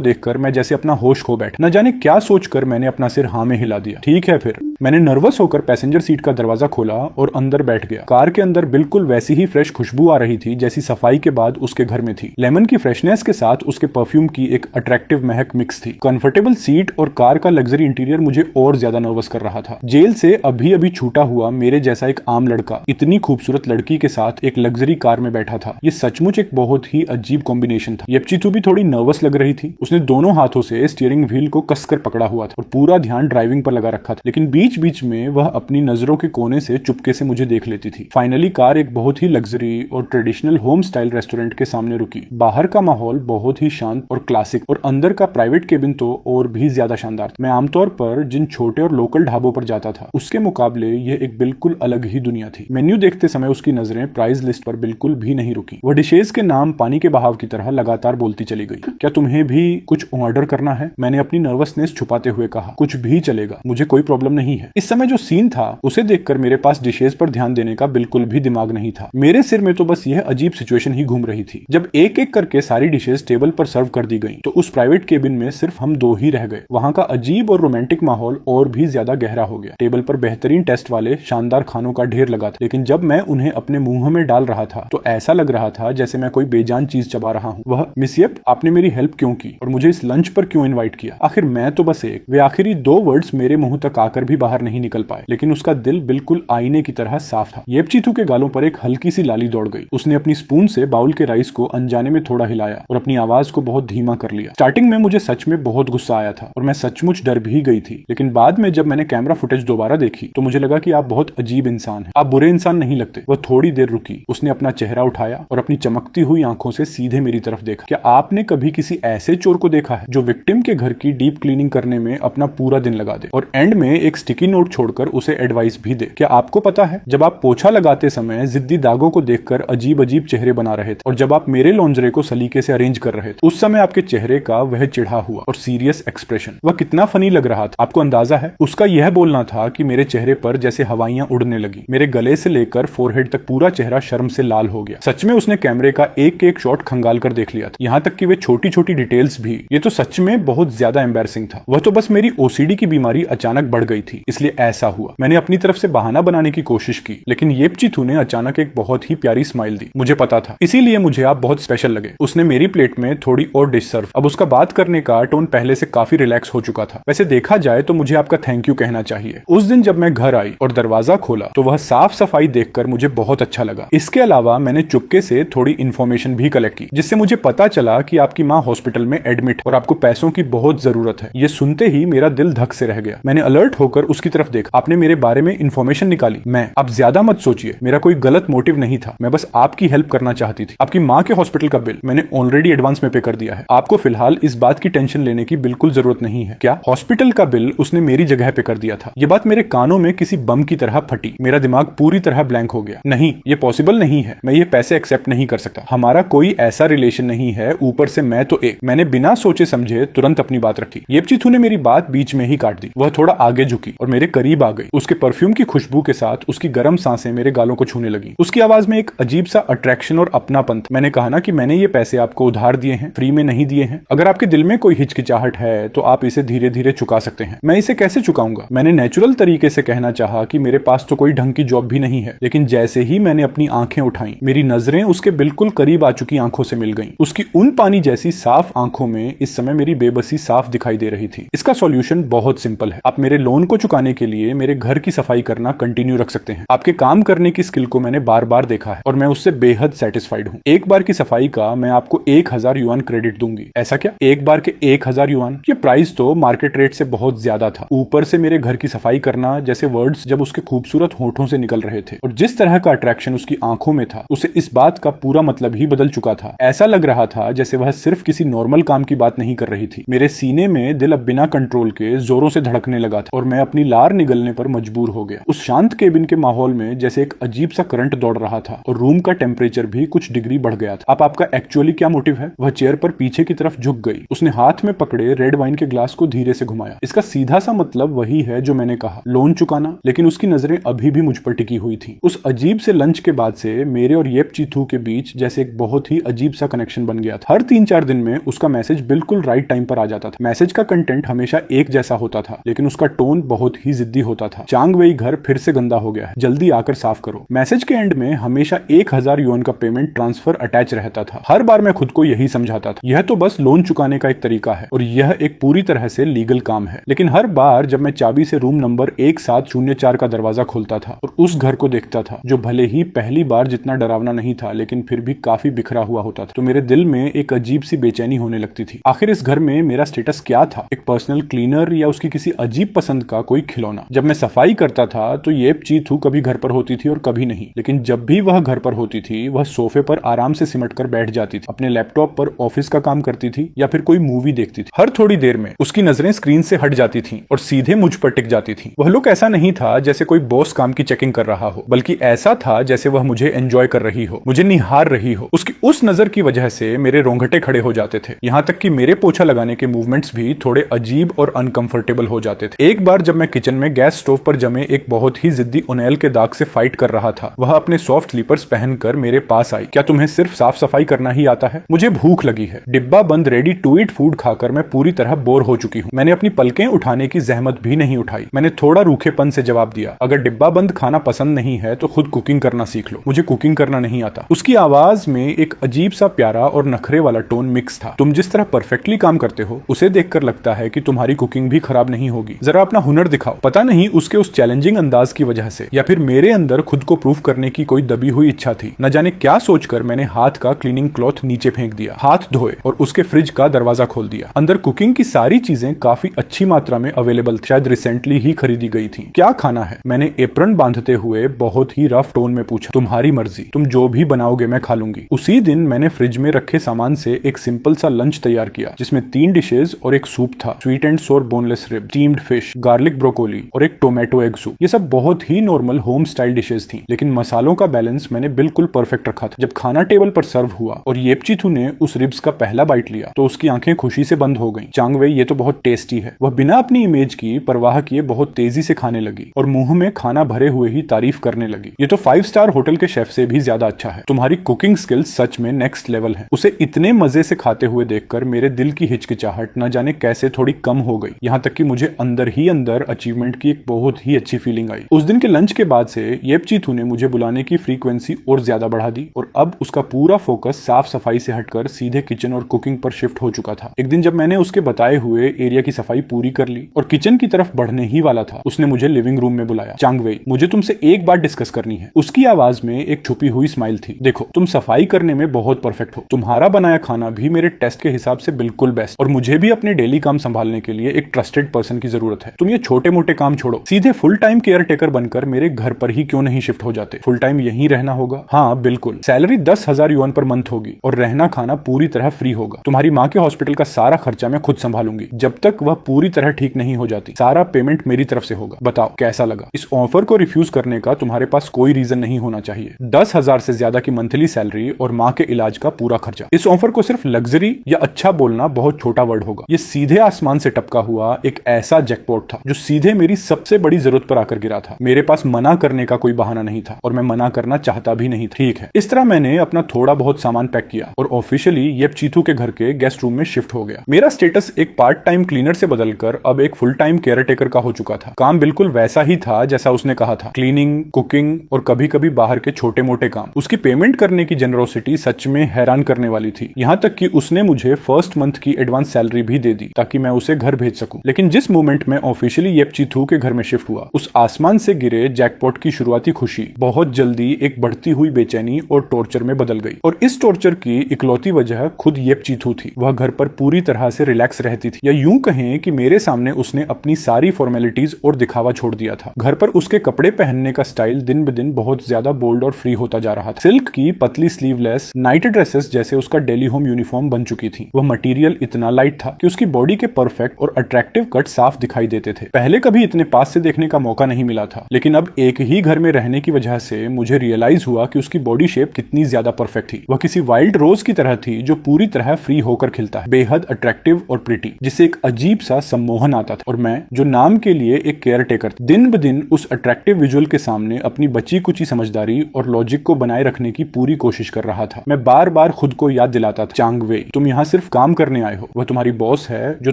देखकर मैं जैसे अपना होश खो बैठा। न जाने क्या सोचकर मैंने अपना सिर हाँ में हिला दिया। ठीक है फिर। मैंने नर्वस होकर पैसेंजर सीट का दरवाजा खोला और अंदर बैठ गया। कार के अंदर बिल्कुल वैसी ही फ्रेश खुशबू आ रही थी जैसी सफाई के बाद उसके घर में थी। लेमन की फ्रेशनेस के साथ उसके परफ्यूम की एक अट्रैक्टिव महक मिक्स थी। कंफर्टेबल सीट और कार का लग्जरी इंटीरियर मुझे और ज्यादा नर्वस कर रहा था। जेल से अभी अभी छूटा हुआ मेरे जैसा एक आम लड़का इतनी खूबसूरत लड़की के साथ एक लग्जरी कार में बैठा था। ये सचमुच एक बहुत ही अजीब कॉम्बिनेशन था। येपचीथू भी थोड़ी नर्वस लग रही थी। उसने दोनों हाथों से स्टीयरिंग व्हील को कसकर पकड़ा हुआ था और पूरा ध्यान ड्राइविंग पर लगा रखा था, लेकिन बीच बीच में वह अपनी नजरों के कोने से चुपके से मुझे देख लेती थी। फाइनली कार एक बहुत ही लग्जरी और ट्रेडिशनल होम स्टाइल रेस्टोरेंट के सामने रुकी। बाहर का माहौल बहुत ही शांत और क्लासिक और अंदर का प्राइवेट केबिन तो और भी ज्यादा शानदार था। मैं आमतौर पर जिन छोटे और लोकल ढाबों पर जाता था उसके मुकाबले यह एक बिल्कुल अलग ही दुनिया थी। मेन्यू देखते समय उसकी नजरें प्राइस लिस्ट पर बिल्कुल भी नहीं रुकी। वह डिशेज के नाम पानी के बहाव की तरह लगातार बोलती चली गई। क्या तुम्हें भी कुछ ऑर्डर करना है? मैंने अपनी नर्वसनेस छुपाते हुए कहा। कुछ भी चलेगा, मुझे कोई प्रॉब्लम नहीं है। इस समय जो सीन था उसे देखकर मेरे पास डिशेज पर ध्यान देने का बिल्कुल भी दिमाग नहीं था। मेरे सिर में तो बस यह अजीब सिचुएशन ही घूम रही थी। जब एक एक करके सारी डिशेज टेबल पर सर्व कर दी गई तो उस प्राइवेट केबिन में सिर्फ हम दो ही रह गए। वहां का अजीब और रोमांटिक माहौल और भी ज्यादा गहरा हो गया। टेबल पर बेहतरीन टेस्ट वाले शानदार खानों का ढेर लगा था, लेकिन जब मैं उन्हें अपने मुंह में डाल रहा था तो ऐसा लग रहा था जैसे मैं कोई बेजान चीज चबा रहा हूँ। वह मिस येप, आपने मेरी हेल्प क्यों की और मुझे इस लंच पर क्यों इनवाइट किया? आखिर मैं तो बस एक। वे आखिरी दो वर्ड्स मेरे मुंह तक आकर भी बाहर नहीं निकल पाए, लेकिन उसका दिल बिल्कुल आईने की तरह साफ था। येपचीथू के गालों पर एक हल्की सी लाली दौड़ गई। उसने अपनी स्पून से बाउल के राइस को अनजाने में थोड़ा हिलाया और अपनी आवाज को बहुत धीमा कर लिया। स्टार्टिंग में मुझे सच में बहुत गुस्सा आया था और मैं सचमुच डर भी गई थी, लेकिन बाद में जब मैंने कैमरा फुटेज दोबारा देखी तो मुझे लगा कि आप बहुत अजीब इंसान हैं। आप बुरे इंसान नहीं लगते। वह थोड़ी देर रुकी। उसने अपना चेहरा उठाया और अपनी चमकती हुई आंखों से सीधे मेरी तरफ देखा। क्या आपने कभी किसी ऐसे चोर को देखा है जो विक्टिम के घर की डीप क्लीनिंग करने में अपना पूरा दिन लगा दे और एंड में एक स्टिकी नोट छोड़कर उसे एडवाइस भी दे? क्या आपको पता है, जब आप पोछा लगाते समय जिद्दी दागों को देखकर अजीब अजीब चेहरे बना रहे थे और जब आप मेरे लॉन्जरे को सलीके से अरेंज कर रहे थे, उस समय आपके चेहरे का वह चिढ़ा हुआ और सीरियस एक्सप्रेशन वह कितना फनी लग रहा था? आपको अंदाजा है? उसका यह बोलना था कि मेरे चेहरे पर जैसे हवाइयां उड़ने लगी। मेरे गले से लेकर फोरहेड तक पूरा चेहरा शर्म से लाल हो गया। सच में उसने कैमरे का एक एक शॉट खंगाल कर देख लिया था, यहाँ तक कि वे छोटी छोटी डिटेल्स भी। ये तो सच में बहुत ज्यादा एम्बैरसिंग था। वह तो बस मेरी ओसीडी की बीमारी अचानक बढ़ गई थी, इसलिए ऐसा हुआ। मैंने अपनी तरफ से बहाना बनाने की कोशिश की, लेकिन येपचीथू ने अचानक एक बहुत ही प्यारी स्माइल दी। मुझे पता था, इसीलिए मुझे आप बहुत स्पेशल लगे। उसने मेरी प्लेट में थोड़ी और डिश सर्व। अब उसका बात करने का टोन पहले से काफी रिलैक्स हो चुका था। वैसे देखा जाए तो मुझे आपका थैंक यू कहना चाहिए। उस दिन जब मैं घर आई और दरवाजा खोला तो वह साफ सफाई देखकर मुझे बहुत अच्छा लगा। इसके अलावा मैंने चुपके से थोड़ी इन्फॉर्मेशन भी कलेक्ट की, जिससे मुझे पता चला कि आपकी माँ हॉस्पिटल में एडमिट और आपको पैसों की बहुत जरूरत है। ये सुनते ही मेरा दिल धक से रह गया। मैंने अलर्ट होकर उसकी तरफ देखा। आपने मेरे बारे में इन्फॉर्मेशन निकाली? मैं? आप ज्यादा मत सोचिए, मेरा कोई गलत मोटिव नहीं था। मैं बस आपकी हेल्प करना चाहती थी। आपकी माँ के हॉस्पिटल का बिल मैंने ऑलरेडी एडवांस में पे कर दिया है। आपको फिलहाल इस बात की टेंशन लेने की बिल्कुल जरूरत नहीं है। क्या हॉस्पिटल का बिल उसने मेरी जगह पे कर दिया था? ये बात मेरे कानों में किसी बम की तरह फटी। मेरा दिमाग पूरी तरह ब्लैंक हो गया। नहीं, ये पॉसिबल नहीं है। मैं ये पैसे एक्सेप्ट नहीं कर सकता। हमारा कोई ऐसा रिलेशन नहीं है, ऊपर से मैं तो एक। मैंने बिना सोचे समझे तुरंत अपनी बात रखी। येपचीथू ने मेरी बात बीच में ही काट दी। वह थोड़ा आगे झुकी और मेरे करीब आ गई। उसके परफ्यूम की खुशबू के साथ उसकी गर्म सांसें मेरे गालों को छूने लगी। उसकी आवाज में एक अजीब सा अट्रैक्शन और अपनापन था। मैंने कहा ना कि मैंने ये पैसे आपको उधार दिए हैं, फ्री में नहीं दिए हैं। अगर आपके दिल में कोई हिचकिचाहट है तो आप इसे धीरे धीरे चुका सकते हैं। मैं इसे कैसे चुकाऊंगा? मैंने नेचुरल तरीके से कहना चाहा कि मेरे पास तो कोई ढंग की जॉब भी नहीं है, लेकिन जैसे ही मैंने अपनी आंखें उठाई, मेरी नजरें उसके बिल्कुल करीब आ चुकी आंखों से मिल गईं। उसकी उन पानी जैसी साफ आंखों में इस समय मेरी बेबसी साफ दिखाई दे रही थी। इसका सॉल्यूशन बहुत सिंपल है। आप मेरे लोन को चुकाने के लिए मेरे घर की सफाई करना कंटिन्यू रख सकते हैं। आपके काम करने की स्किल को मैंने बार बार देखा है और मैं उससे बेहद सेटिस्फाइड हूँ। एक बार की सफाई का मैं आपको 1000 युआन क्रेडिट दूंगी। ऐसा क्या? एक बार के 1000 युआन? ये प्राइस तो मार्केट रेट से बहुत ज्यादा था। ऊपर से मेरे घर की सफाई करना जैसे वर्ड्स जब उसके खूबसूरत होठों से निकल रहे थे और जिस तरह का अट्रैक्शन उसकी आंखों में था, उसे इस बात का पूरा मतलब ही बदल चुका था। ऐसा लग रहा था जैसे वह सिर्फ किसी नॉर्मल काम की बात नहीं कर रही थी। मेरे सीने में दिल अब बिना कंट्रोल के जोरों से धड़कने लगा था और मैं अपनी लार निगलने पर मजबूर हो गया। उस शांत केबिन के माहौल में जैसे एक अजीब सा करंट दौड़ रहा था और रूम का टेम्परेचर भी कुछ डिग्री बढ़ गया था। अब आपका एक्चुअली क्या मोटिव है? वह चेयर पर पीछे की तरफ झुक गई। उसने हाथ में पकड़े रेड वाइन के ग्लास को धीरे से घुमाया। इसका सीधा सा मतलब वही है जो मैंने कहा, लोन चुकाना। लेकिन उसकी नजरें अभी भी मुझ पर टिकी हुई थी। उस अजीब से लंच के बाद से मेरे और येपचीथू चीथू के बीच जैसे एक बहुत ही अजीब सा कनेक्शन बन गया था। हर 3-4 दिन में उसका मैसेज बिल्कुल राइट टाइम पर आ जाता था। मैसेज का कंटेंट हमेशा एक जैसा होता था, लेकिन उसका टोन बहुत ही जिद्दी होता था। चांग वेई घर फिर से गंदा हो गया है, जल्दी आकर साफ करो। मैसेज के एंड में हमेशा 1000 युआन का पेमेंट ट्रांसफर अटैच रहता था। हर बार मैं खुद को यही समझाता था, यह तो बस लोन चुकाने का एक तरीका है और यह एक पूरी तरह से लीगल काम है। लेकिन हर बार जब मैं चाबी से रूम नंबर 1704 का दरवाजा खोलता था और उस घर को देखता था, जो भले ही पहली बार जितना डरावना नहीं था लेकिन फिर भी काफी बिखरा हुआ होता था, तो मेरे दिल में एक अजीब सी बेचैनी होने लगती थी। आखिर इस घर में मेरा स्टेटस क्या था? एक पर्सनल क्लीनर या उसकी किसी अजीब पसंद का कोई खिलौना? जब मैं सफाई करता था तो ये चीथू कभी घर पर होती थी और कभी नहीं, लेकिन जब भी वह घर पर होती थी वह सोफे पर आराम से सिमट कर बैठ जाती थी, अपने लैपटॉप पर ऑफिस का काम करती थी या फिर कोई मूवी देखती थी। हर थोड़ी देर में उसकी नजरें स्क्रीन से हट जाती थीं और सीधे मुझ पर टिक जाती थीं। वह लुक ऐसा नहीं था जैसे कोई बॉस काम की चेकिंग कर रहा हो, बल्कि ऐसा था जैसे वह मुझे एंजॉय कर रही हो, मुझे निहार रही हो। उसकी उस नजर की वजह से मेरे रोंगटे खड़े हो जाते थे, यहाँ तक कि मेरे पोछा लगाने के मूवमेंट्स भी थोड़े अजीब और अनकंफर्टेबल हो जाते थे। एक बार जब मैं किचन में गैस स्टोव पर जमे एक बहुत ही जिद्दी उनेल के दाग से फाइट कर रहा था, वह अपने सॉफ्ट स्लीपर्स पहनकर मेरे पास आई। क्या तुम्हें सिर्फ साफ सफाई करना ही आता है? मुझे भूख लगी है। डिब्बा बंद रेडी टू ईट फूड खाकर मैं पूरी तरह बोर हो चुकी हूँ। मैंने अपनी पलकें उठाने की जहमत भी नहीं उठाई। मैंने थोड़ा रूखेपन से जवाब दिया, अगर डिब्बा बंद खाना पसंद नहीं है तो खुद कुकिंग करना सीख लो, मुझे कुकिंग करना नहीं आता। उसकी आवाज में एक अजीब सा प्यारा और नखरे वाला टोन मिक्स था। तुम जिस तरह परफेक्टली काम करते हो उसे देखकर लगता है कि तुम्हारी कुकिंग भी खराब नहीं होगी, जरा अपना हुनर दिखाओ। पता नहीं उसके उस चैलेंजिंग अंदाज की वजह से या फिर मेरे अंदर खुद को प्रूफ करने की कोई दबी हुई इच्छा थी, न जाने क्या सोचकर मैंने हाथ का क्लीनिंग क्लॉथ नीचे फेंक दिया, हाथ धोए और उसके फ्रिज का दरवाजा खोल दिया। अंदर कुकिंग की सारी चीजें काफी अच्छी मात्रा में अवेलेबल, शायद रिसेंटली ही खरीदी गई थी। क्या खाना है? मैंने एप्रन बांधते हुए बहुत ही रफ टोन में पूछा। तुम्हारी मर्जी, तुम जो भी बनाओगे मैं खा लूंगी। उसी दिन मैंने फ्रिज में रखे सामान से एक सिंपल सा लंच तैयार किया, जिसमें 3 डिशेज और एक सूप था, स्वीट एंड सोर boneless rib, steamed fish, garlic broccoli और एक टोमेटो एग सूप। ये सब बहुत ही नॉर्मल होम स्टाइल डिशेज थी, लेकिन मसालों का बैलेंस मैंने बिल्कुल परफेक्ट रखा था। जब खाना टेबल पर सर्व हुआ और येपचीथू ने उस रिब्स का पहला बाइट लिया तो उसकी आंखें खुशी से बंद हो गईं। चांग वेई, ये तो बहुत टेस्टी है। वह बिना अपनी इमेज की परवाह किए बहुत तेजी से खाने लगी और मुंह में खाना भरे हुए ही तारीफ करने लगी। ये तो 5 स्टार होटल के शेफ से भी ज्यादा अच्छा है। तुम्हारी कुकिंग स्किल्स सच में नेक्स्ट लेवल है। उसे इतने मजे से खाते हुए देखकर मेरे दिल की हिचकिचाहट न जाने कैसे थोड़ी कम हो गई, यहाँ तक कि मुझे अंदर ही अंदर अचीवमेंट की एक बहुत ही अच्छी फीलिंग आई। उस दिन के लंच के बाद से येपचीथू ने मुझे बुलाने की फ्रीक्वेंसी और ज्यादा बढ़ा दी और अब उसका पूरा फोकस साफ सफाई से हटकर सीधे किचन और कुकिंग पर शिफ्ट हो चुका था। एक दिन जब मैंने उसके बताए हुए एरिया की सफाई पूरी कर ली और किचन की तरफ बढ़ने ही वाला था, उसने मुझे लिविंग रूम में बुलाया। चांग वेई, मुझे तुमसे एक बात डिस्कस करनी है। उसकी आवाज में एक छुपी हुई स्माइल थी। देखो, तुम सफाई करने में बहुत परफेक्ट हो, तुम्हारा बनाया खाना भी मेरे टेस्ट के हिसाब से बिल्कुल बेस्ट, और मुझे भी अपने डेली काम संभालने के लिए एक ट्रस्टेड पर्सन की जरूरत है। तुम ये छोटे मोटे काम छोड़ो, सीधे फुल टाइम केयर टेकर बनकर मेरे घर पर ही क्यों नहीं शिफ्ट हो जाते? फुल टाइम यहीं रहना होगा? हाँ बिल्कुल। सैलरी 10,000 युआन पर मंथ होगी और रहना खाना पूरी तरह फ्री होगा। तुम्हारी माँ के हॉस्पिटल का सारा खर्चा मैं खुद संभालूंगी जब तक वह पूरी तरह ठीक नहीं हो जाती। सारा पेमेंट मेरी तरफ से होगा। बताओ कैसा लगा? इस ऑफर को रिफ्यूज करने का तुम्हारे पास कोई रीजन नहीं होना चाहिए। 10,000 से ज्यादा की मंथली सैलरी और माँ के इलाज का पूरा खर्चा। इस ऑफर को सिर्फ लग्जरी या अच्छा बोलना बहुत छोटा वर्ड होगा। ये सीधे आसमान से टपका हुआ एक ऐसा जैकपॉट था जो सीधे मेरी सबसे बड़ी जरूरत पर आकर गिरा था। मेरे पास मना करने का कोई बहाना नहीं था और मैं मना करना चाहता भी नहीं। ठीक है, इस तरह मैंने अपना थोड़ा बहुत सामान पैक किया और ऑफिशियली येपचीथू के घर के गेस्ट रूम में शिफ्ट हो गया। मेरा स्टेटस एक पार्ट टाइम क्लीनर से बदलकर अब एक फुल टाइम केयर टेकर का हो चुका था। काम बिल्कुल वैसा ही था जैसा उसने कहा था, क्लीनिंग, कुकिंग और कभी कभी बाहर के छोटे मोटे काम। उसकी पेमेंट करने की जेनरोसिटी सच में हैरान करने वाली थी, यहाँ तक कि उसने मुझे फर्स्ट मंथ की एडवांस सैलरी भी दे दी ताकि मैं उसे घर भेज सकूं। लेकिन जिस मोमेंट में ऑफिशियली येपचीथू के घर में शिफ्ट हुआ, उस आसमान से गिरे जैकपॉट की शुरुआती खुशी बहुत जल्दी एक बढ़ती हुई बेचैनी और टॉर्चर में बदल गई। और इस टॉर्चर की इकलौती वजह खुद येपचीथू थी। वह घर पर पूरी तरह से रिलैक्स रहती थी, या यूं कहें कि मेरे सामने उसने अपनी सारी फॉर्मेलिटीज और दिखावा छोड़ दिया था। घर पर उसके कपड़े पहनने का स्टाइल दिन ब दिन बहुत ज्यादा बोल्ड और फ्री होता जा रहा था। सिल्क की पतली स्लीवलेस नाइट ड्रेसेस जैसे उसका डेली होम यूनिफॉर्म बन चुकी थी। वह मटेरियल इतना लाइट था कि उसकी बॉडी के परफेक्ट और अट्रैक्टिव कट साफ दिखाई देते थे। पहले कभी इतने पास से देखने का मौका नहीं मिला था, लेकिन अब एक ही घर में रहने की वजह से मुझे रियलाइज हुआ कि उसकी बॉडी शेप कितनी ज्यादा परफेक्ट थी। वह किसी वाइल्ड रोज की तरह थी जो पूरी तरह फ्री होकर खिलता है, बेहद अट्रैक्टिव और प्रिटी, जिससे एक अजीब सा सम्मोहन आता था। और मैं, जो नाम के लिए एक केयर टेकर, दिन ब दिन उस अट्रैक्टिव विजुअल के सामने अपनी बची कुची समझदारी और लॉजिक को बनाए रखने की पूरी कोशिश कर रहा था। मैं बार बार खुद को याद दिलाता था, चांग वेई, तुम यहाँ सिर्फ काम करने आए हो, वह तुम्हारी बॉस है जो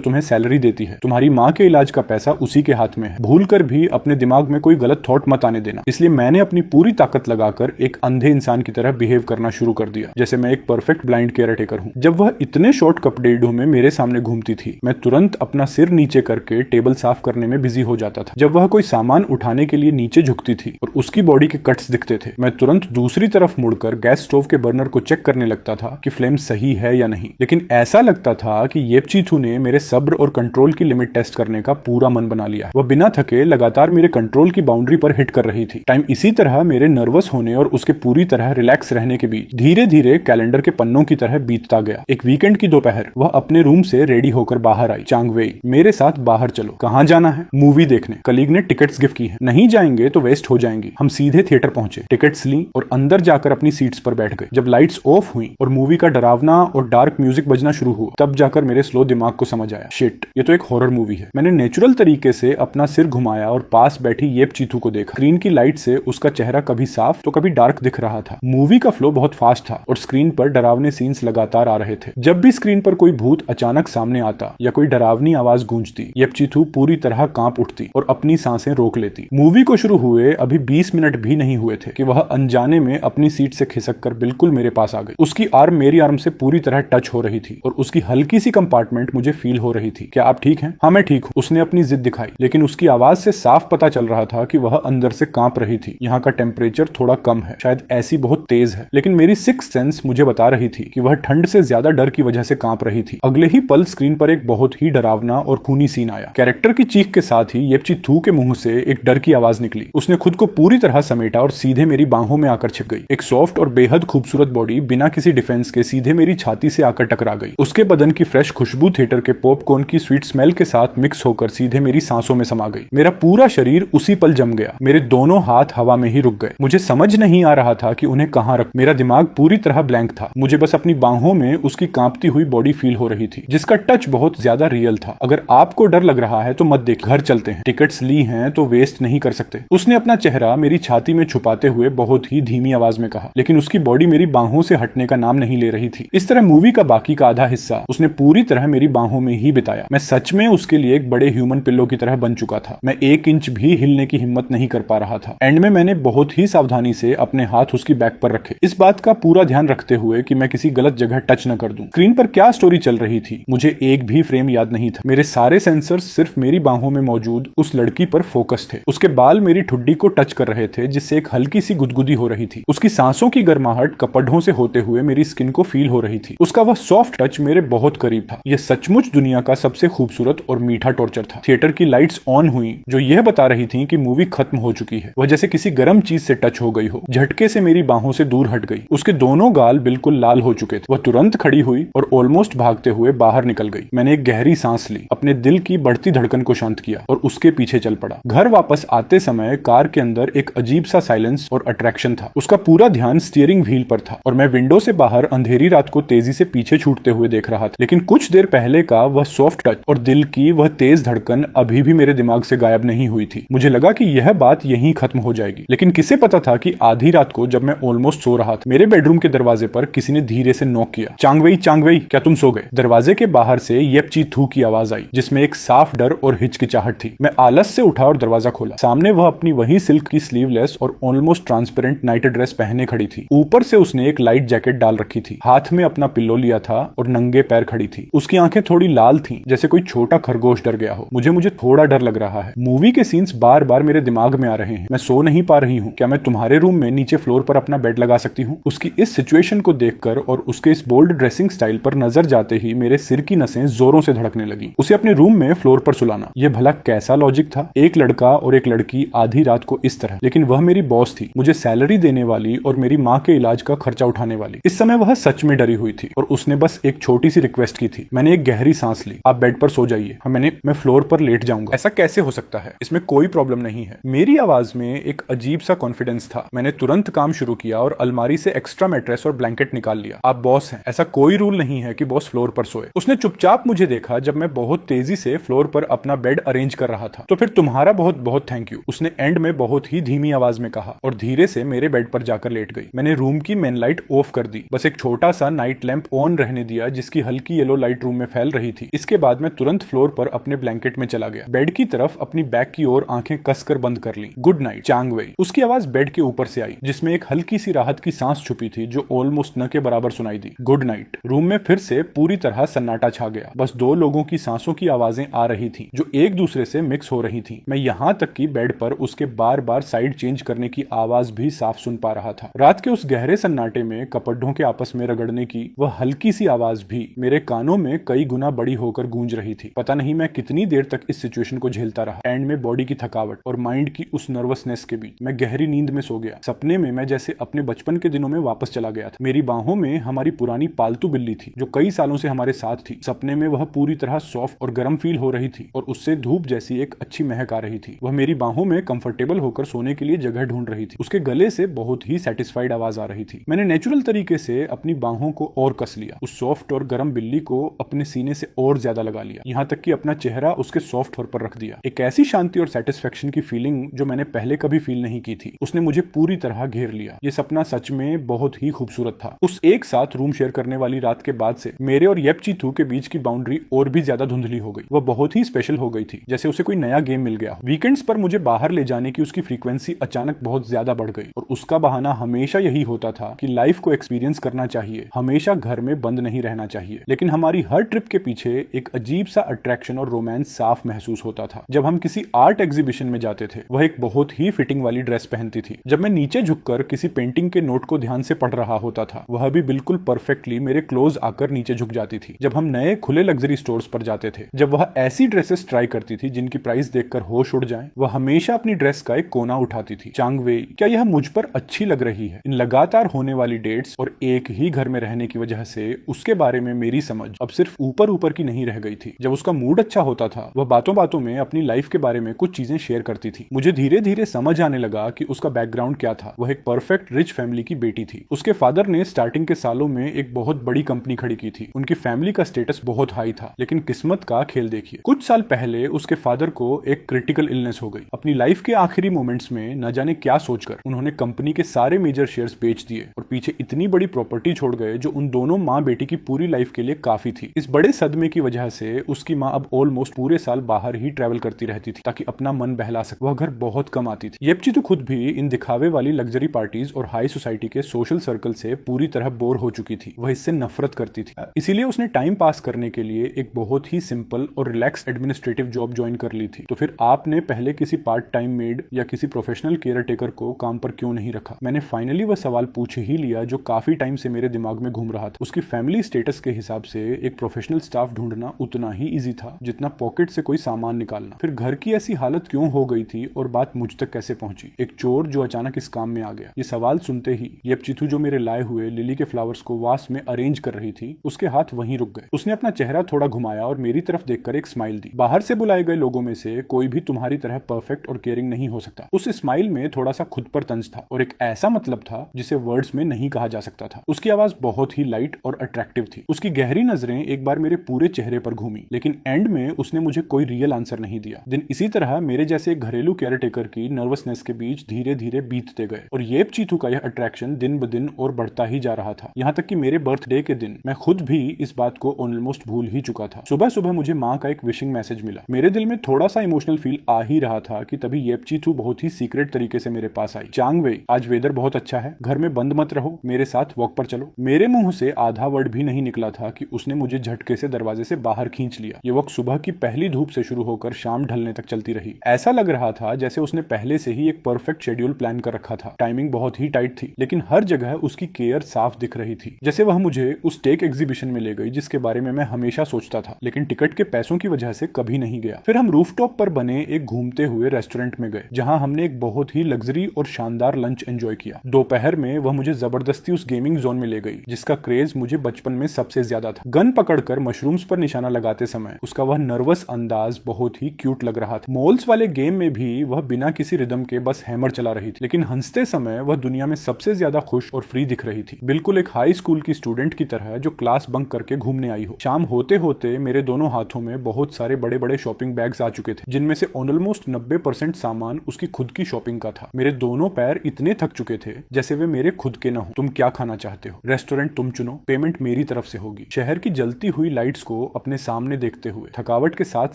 तुम्हें सैलरी देती है, तुम्हारी माँ के इलाज का पैसा उसी के हाथ में है, भूल कर भी अपने दिमाग में कोई गलत थॉट मत आने देना। इसलिए मैंने अपनी पूरी ताकत लगाकर एक अंधे इंसान की तरह बिहेव करना शुरू कर दिया, जैसे मैं एक परफेक्ट ब्लाइंड केयर टेकर हूँ। जब वह इतने शॉर्ट कपड़े में मेरे सामने घूमती थी, मैं तुरंत अपना सिर नीचे करके टेबल साफ करने में बिजी हो जाता था। जब वह कोई सामान उठाने के लिए नीचे झुकती थी और उसकी बॉडी के कट्स दिखते थे, मैं तुरंत दूसरी तरफ मुड़कर गैस स्टोव के बर्नर को चेक करने लगता था कि फ्लेम सही है या नहीं। लेकिन ऐसा लगता था कि येपचीथू ने मेरे सब्र और कंट्रोल की लिमिट टेस्ट करने का पूरा मन बना लिया। वह बिना थके लगातार मेरे कंट्रोल की बाउंड्री पर हिट कर रही थी। टाइम इसी तरह मेरे नर्वस होने और उसके पूरी तरह रिलैक्स रहने के बीच धीरे धीरे कैलेंडर के पन्नों की तरह बीतता गया। एक वीकेंड की दोपहर, वह अपने रूम से रेडी होकर बाहर आई। चांग वेई, मेरे साथ बाहर चलो। कहाँ जाना है? मूवी देखने। कलीग ने टिकट्स गिफ्ट की हैं। नहीं जाएंगे तो वेस्ट हो जाएंगी। हम सीधे थिएटर पहुंचे, टिकट्स ली और अंदर जाकर अपनी सीट्स पर बैठ गए। जब लाइट्स ऑफ हुई और मूवी का डरावना और डार्क म्यूजिक बजना शुरू हुआ, तब जाकर मेरे स्लो दिमाग को समझ आया, शिट, ये तो एक हॉरर मूवी है। मैंने नेचुरल तरीके से अपना सिर घुमाया और पास बैठी येपचीथू को देखा। स्क्रीन की लाइट से उसका चेहरा कभी साफ तो कभी डार्क दिख रहा था। मूवी का फ्लो बहुत फास्ट था और स्क्रीन पर डरावने सीन्स लगातार आ रहे थे। जब भी स्क्रीन पर कोई भूत अचानक सामने आता या कोई डरावनी आवाज गूंजती, येपचीथू पूरी तरह कांप उठती और अपनी सांसें रोक लेती। मूवी को शुरू हुए अभी 20 मिनट भी नहीं हुए थे कि वह अनजाने में अपनी सीट से खिसक कर बिल्कुल मेरे पास आ गई। उसकी आर्म मेरी आर्म से पूरी तरह टच हो रही थी और उसकी हल्की सी कंपार्टमेंट मुझे फील हो रही थी। क्या आप ठीक हैं? हाँ, मैं ठीक हूँ। उसने अपनी जिद दिखाई, लेकिन उसकी आवाज से साफ पता चल रहा था कि वह अंदर से कांप रही थी। यहाँ का टेम्परेचर थोड़ा कम है, शायद ऐसी बहुत तेज है, लेकिन मेरी सिक्स्थ सेंस मुझे बता रही थी कि वह ठंड से ज्यादा डर की वजह से कांप रही थी। अगले ही पल स्क्रीन पर एक बहुत ही डरावना और खूनी सीन आया। कैरेक्टर की चीख के साथ ही येपचीथू के मुंह से एक डर की आवाज निकली। उसने खुद को पूरी तरह समेटा और सीधे मेरी बाहों में आकर छिप गई। एक सॉफ्ट और बेहद खूबसूरत बॉडी बिना किसी डिफेंस के सीधे मेरी छाती से आकर टकरा गई। उसके बदन की फ्रेश खुशबू थिएटर के पॉपकॉर्न की स्वीट स्मेल के साथ मिक्स होकर सीधे मेरी सांसों में समा गई। मेरा पूरा शरीर उसी पल जम गया। मेरे दोनों हाथ हवा में ही रुक गए। मुझे समझ नहीं आ रहा था कि उन्हें कहां रख। मेरा दिमाग पूरी तरह ब्लैंक था। मुझे बस अपनी बाहों में उसकी कांपती हुई बॉडी फील हो रही थी, जिसका टच बहुत ज्यादा रियल था। अगर आपको डर लग रहा है तो मत देख, घर चलते हैं, टिकट्स ली हैं तो वेस्ट नहीं कर सकते। उसने अपना चेहरा मेरी छाती में छुपाते हुए बहुत ही धीमी आवाज में कहा, लेकिन उसकी बॉडी मेरी बाहों से हटने का नाम नहीं ले रही थी। इस तरह मूवी का बाकी का आधा हिस्सा उसने पूरी तरह मेरी बाहों में ही बिताया। मैं सच में उसके लिए एक बड़े ह्यूमन पिल्लो की तरह बन चुका था। मैं 1 इंच भी हिलने की हिम्मत नहीं कर पा रहा था। एंड में मैंने बहुत ही सावधानी से अपने हाथ उसकी बैक पर रखे, इस बात का पूरा ध्यान रखते हुए कि मैं किसी गलत जगह टच न कर दूं। स्क्रीन पर क्या स्टोरी चल रही थी मुझे एक भी फ्रेम याद नहीं था। मेरे सारे सेंसर्स सिर्फ मेरी बाहों में मौजूद उस लड़की पर फोकस थे। उसके बाल मेरी ठुड्डी को टच कर रहे थे, जिससे एक हल्की सी गुदगुदी हो रही थी। उसकी सांसों की गर्माहट कपड़ों से होते हुए मेरी स्किन को फील हो रही थी। उसका वह सॉफ्ट टच मेरे बहुत करीब था। यह सचमुच दुनिया का सबसे खूबसूरत और मीठा टॉर्चर था। थिएटर की लाइट्स ऑन हुई, जो यह बता रही थी कि मूवी खत्म हो चुकी है। वह जैसे किसी गर्म चीज से टच हो गई हो। झटके से मेरी बाहों से दूर हट गई। उसके दोनों गाल बिल्कुल लाल हो चुके थे। वह तुरंत खड़ी हुई और ऑलमोस्ट भागते हुए बाहर निकल गई। मैंने एक गहरी सांस ली, अपने दिल की बढ़ती धड़कन को शांत किया और उसके पीछे चल पड़ा। घर वापस आते समय कार के अंदर एक अजीब सा साइलेंस और अट्रैक्शन था। उसका पूरा ध्यान स्टीयरिंग व्हील पर था और मैं विंडो से बाहर अंधेरी रात को तेजी से पीछे छूटते हुए देख रहा था। लेकिन कुछ देर पहले का वह सॉफ्ट टच और दिल की वह तेज धड़कन अभी भी मेरे दिमाग से गायब नहीं हुई थी। मुझे लगा कि यह बात यहीं खत्म हो जाएगी, लेकिन किसे पता था कि आधी रात को जब मैं ऑलमोस्ट सो रहा था, मेरे बेडरूम के दरवाजे पर किसी ने धीरे से नॉक किया। चांगवेई, चांगवेई, क्या तुम सो गए? दरवाजे के बाहर से येपचीथू की आवाज आई, जिसमें एक साफ डर और हिचकिचाहट थी। मैं आलस से उठा और दरवाजा खोला। सामने वह अपनी वही सिल्क की स्लीवलेस और ऑलमोस्ट ट्रांसपेरेंट नाइट ड्रेस पहने खड़ी थी। ऊपर से उसने एक लाइट जैकेट डाल रखी थी, हाथ में अपना पिल्लो लिया था और नंगे पैर खड़ी थी। उसकी आंखें थोड़ी लाल थीं, जैसे कोई छोटा खरगोश डर गया हो। मुझे थोड़ा डर लग रहा है। मूवी के सीन्स बार बार मेरे दिमाग में आ रहे हैं। मैं सो नहीं पा रही हूँ। क्या मैं तुम्हारे रूम में नीचे फ्लोर पर अपना बेड लगा सकती हूँ? उसकी इस सिचुएशन को देखकर और उसके इस बोल्ड ड्रेसिंग स्टाइल पर नजर जाते ही मेरे सिर की नसें जोरों से धड़कने लगी। उसे अपने रूम में फ्लोर पर सुलाना, यह भला कैसा लॉजिक था? एक लड़का और एक लड़की आधी रात को इस तरह। लेकिन वह मेरी बॉस थी, मुझे सैलरी देने वाली और मेरी माँ के इलाज का खर्चा उठाने वाली। इस समय वह सच में डरी हुई थी और उसने बस एक छोटी सी रिक्वेस्ट की थी। मैंने एक गहरी सांस ली। आप बेड पर सो जाइए। मैं फ्लोर पर लेट जाऊंगा। ऐसा कैसे हो सकता है? इसमें कोई प्रॉब्लम नहीं है। मेरी आवाज में एक अजीब सा कॉन्फिडेंस था। मैंने तुरंत काम शुरू किया और अलमारी से एक्स्ट्रा मैट्रेस और ब्लैंकेट निकाल लिया। आप बॉस हैं, ऐसा कोई रूल नहीं है कि बॉस फ्लोर पर सोए। उसने चुपचाप मुझे देखा जब मैं बहुत तेजी से फ्लोर पर अपना बेड अरेंज कर रहा था। तो फिर तुम्हारा बहुत बहुत थैंक यू, उसने एंड में बहुत ही धीमी आवाज में कहा और धीरे से मेरे बेड पर जाकर लेट लेट गई। मैंने रूम की मेन लाइट ऑफ कर दी, बस एक छोटा सा नाइट लैंप ऑन रहने दिया जिसकी हल्की येलो लाइट रूम में फैल रही थी। इसके बाद मैं तुरंत फ्लोर पर अपने ब्लैंकेट में चला गया, बेड की तरफ अपनी बैक की ओर आंखें कसकर बंद कर ली। गुड नाइट चांग वेई, उसकी आवाज बेड के ऊपर से आई जिसमें एक हल्की सी राहत की सांस छुपी थी जो ऑलमोस्ट न के बराबर सुनाई दी। Good night. रूम में फिर से पूरी तरह सन्नाटा छा गया, बस दो लोगों की सांसों की आवाजें आ रही थी जो एक दूसरे से मिक्स हो रही थी। मैं यहाँ तक कि बेड पर उसके बार बार साइड चेंज करने की आवाज भी साफ सुन पा रहा था। रात के उस गहरे सन्नाटे में कपड़ों के आपस में रगड़ने की वह हल्की सी आवाज भी मेरे कानों में कई गुना बड़ी होकर गूंज रही थी। पता नहीं मैं कितनी देर तक इस सिचुएशन को झेलता रहा। एंड में बॉडी की थकावट और माइंड की उस नर्वसनेस के बीच मैं गहरी नींद में सो गया। सपने में मैं जैसे अपने बचपन के दिनों में वापस चला गया था। मेरी बाहों में हमारी पुरानी पालतू बिल्ली थी जो कई सालों से हमारे साथ थी। सपने में वह पूरी तरह सॉफ्ट और गर्म फील हो रही थी और उससे धूप जैसी एक अच्छी महक आ रही थी। वह मेरी बाहों में कंफर्टेबल होकर सोने के लिए जगह ढूंढ रही थी। उसके गले से बहुत ही सेटिस्फाइड आवाज आ रही थी। मैंने नेचुरल तरीके से अपनी बाहों को और कस लिया, उस सॉफ्ट और गर्म बिल्ली को अपने सीने से और ज्यादा लगा लिया, यहाँ तक कि अपना चेहरा उसके सॉफ्ट फर पर रख दिया। एक ऐसी शांति और सेटिस्फेक्शन की फीलिंग जो मैंने पहले कभी फील नहीं की थी, उसने मुझे पूरी तरह घेर लिया। ये सपना सच में बहुत ही खूबसूरत था। उस एक साथ रूम शेयर करने वाली रात के बाद से मेरे और येपचीथू के बीच की बाउंड्री और भी ज्यादा धुंधली हो गई। वह बहुत ही स्पेशल हो गई थी, जैसे उसे कोई नया गेम मिल गया। वीकेंड्स पर मुझे बाहर ले जाने की उसकी फ्रीक्वेंसी अचानक बहुत ज्यादा बढ़ गई और उसका बहाना हमेशा यही होता था कि लाइफ को एक्सपीरियंस करना चाहिए, हमेशा घर में बंद नहीं रहना चाहिए। लेकिन हमारी हर ट्रिप के पीछे एक अजीब सा अट्रैक्शन और रोमांस साफ महसूस होता था। जब हम किसी आर्ट एग्जीबिशन में जाते थे, वह एक बहुत ही फिटिंग वाली ड्रेस पहनती थी। जब मैं नीचे झुककर किसी पेंटिंग के नोट को ध्यान से पढ़ रहा होता था, वह भी बिल्कुल परफेक्टली मेरे क्लोज आकर नीचे झुक जाती थी। जब हम नए खुले लग्जरी स्टोर्स पर जाते थे, जब वह ऐसी ड्रेसेस ट्राई करती थी जिनकी प्राइस देखकर होश उड़ जाए, वह हमेशा अपनी ड्रेस का एक कोना उठाती थी। चांग वेई, क्या यह मुझ पर अच्छी लग रही है? इन लगातार होने वाली डेट्स और एक ही घर में रहने की वजह से उसके बारे में मेरी समझ अब सिर्फ ऊपर ऊपर की नहीं रह गई थी। जब उसका मूड अच्छा होता था, वह बातों बातों में अपनी लाइफ के बारे में कुछ चीजें शेयर करती थी। मुझे धीरे धीरे समझ आने लगा कि उसका बैकग्राउंड क्या था। वह एक परफेक्ट रिच फैमिली की बेटी थी। उसके फादर ने स्टार्टिंग के सालों में एक बहुत बड़ी कंपनी खड़ी की थी। उनकी फैमिली का स्टेटस बहुत हाई था, लेकिन किस्मत का खेल देखिए, कुछ साल पहले उसके फादर को एक क्रिटिकल इलनेस हो गई। अपनी लाइफ के आखिरी मोमेंट्स में न जाने क्या सोचकर उन्होंने कंपनी के सारे मेजर शेयर्स बेच दिए और पीछे इतनी बड़ी प्रॉपर्टी छोड़ गए जो उन दोनों माँ बेटी की पूरी लाइफ के लिए काफी थी। इस बड़े सदमे की वजह से उसकी माँ अब ऑलमोस्ट पूरे साल बाहर ही ट्रैवल करती रहती थी ताकि अपना मन बहला सके। वह घर बहुत कम आती थी। येपचीथू खुद भी इन दिखावे वाली लग्जरी पार्टीज और हाई सोसाइटी के सोशल सर्कल से पूरी तरह बोर हो चुकी थी। वह इससे नफरत करती थी। इसीलिए उसने टाइम पास करने के लिए एक बहुत ही सिंपल और रिलैक्स एडमिनिस्ट्रेटिव जॉब ज्वाइन कर ली थी। तो फिर आपने पहले किसी पार्ट टाइम मेड या किसी प्रोफेशनल केयर टेकर को काम पर क्यों नहीं रखा? मैंने फाइनली वह सवाल पूछ ही लिया जो काफी टाइम से मेरे दिमाग में घूम रहा था। उसकी फैमिली स्टेटस के हिसाब से एक प्रोफेशनल स्टाफ ढूंढना उतना ही इजी था जितना पॉकेट से कोई सामान निकालना। फिर घर की ऐसी हालत क्यों हो गई थी और बात मुझ तक कैसे पहुंची? एक चोर जो अचानक इस काम में आ गया। ये सवाल सुनते ही येपचीथू जो मेरे लाए हुए लिली के फ्लावर्स को वास में अरेंज कर रही थी, उसके हाथ वहीं रुक गए। उसने अपना चेहरा थोड़ा घुमाया और मेरी तरफ देखकर एक स्माइल दी। बाहर से बुलाए गए लोगों में से कोई भी तुम्हारी तरह परफेक्ट और केयरिंग नहीं हो सकता। उस स्माइल में थोड़ा सा खुद पर तंज था और एक ऐसा मतलब था जिसे वर्ड्स में नहीं कहा जा सकता था। उसकी आवाज बहुत ही लाइट और अट्रैक्टिव थी। उसकी गहरी नजरें एक बार मेरे पूरे चेहरे पर घूमी, लेकिन एंड में उसने मुझे कोई रियल आंसर नहीं दिया। दिन इसी तरह मेरे जैसे एक घरेलू केयर टेकर की नर्वसनेस के बीच धीरे धीरे बीतते गए और येपचीथू का यह अट्रैक्शन दिन ब दिन और बढ़ता ही जा रहा था। यहाँ तक कि मेरे बर्थडे के दिन मैं खुद भी इस बात को ऑलमोस्ट भूल ही चुका था। सुबह सुबह मुझे माँ का एक विशिंग मैसेज मिला। मेरे दिल में थोड़ा सा इमोशनल फील आ ही रहा था कि तभी येपचीथू बहुत ही सीक्रेट तरीके से मेरे पास आई। चांग वेई, आज वेदर बहुत अच्छा है, घर में बंद मत रहो, मेरे साथ वॉक पर चलो। मेरे मुंह से आधा वर्ड भी नहीं निकला था कि उसने मुझे झटके से दरवाजे से बाहर खींच लिया। ये वक्त सुबह की पहली धूप से शुरू होकर शाम ढलने तक चलती रही। ऐसा लग रहा था जैसे उसने पहले से ही एक परफेक्ट शेड्यूल प्लान कर रखा था। टाइमिंग बहुत ही टाइट थी, लेकिन हर जगह उसकी केयर साफ दिख रही थी। जैसे वह मुझे उस टेक एग्जीबिशन में ले गई जिसके बारे में मैं हमेशा सोचता था, लेकिन टिकट के पैसों की वजह से कभी नहीं गया। फिर हम रूफटॉप पर बने एक घूमते हुए रेस्टोरेंट में गए, जहां हमने एक बहुत ही लग्जरी और शानदार लंच एंजॉय किया। दोपहर में वह मुझे जबरदस्ती उस गेमिंग जोन में ले गई जिसका क्रेज मुझे बचपन में सबसे ज्यादा था। गन पकड़कर मशरूम्स पर निशाना लगाते समय उसका वह नर्वस अंदाज बहुत ही क्यूट लग रहा था। मॉल्स वाले गेम में भी वह बिना किसी रिदम के बस हैमर चला रही थी, लेकिन हंसते समय वह दुनिया में सबसे ज्यादा खुश और फ्री दिख रही थी, बिल्कुल एक हाई स्कूल की स्टूडेंट की तरह जो क्लास बंक करके घूमने आई हो। शाम होते होते मेरे दोनों हाथों में बहुत सारे बड़े बड़े शॉपिंग बैग्स आ चुके थे, जिनमें से ऑलमोस्ट 90% सामान उसकी खुद की शॉपिंग का था। मेरे दोनों पैर इतने थक चुके थे जैसे वे मेरे खुद के न हो। तुम क्या खाना चाहते हो? रेस्टोरेंट तुम चुनो, पेमेंट मेरी तरफ से होगी। शहर की जलती हुई लाइट्स को अपने सामने देखते हुए थकावट के साथ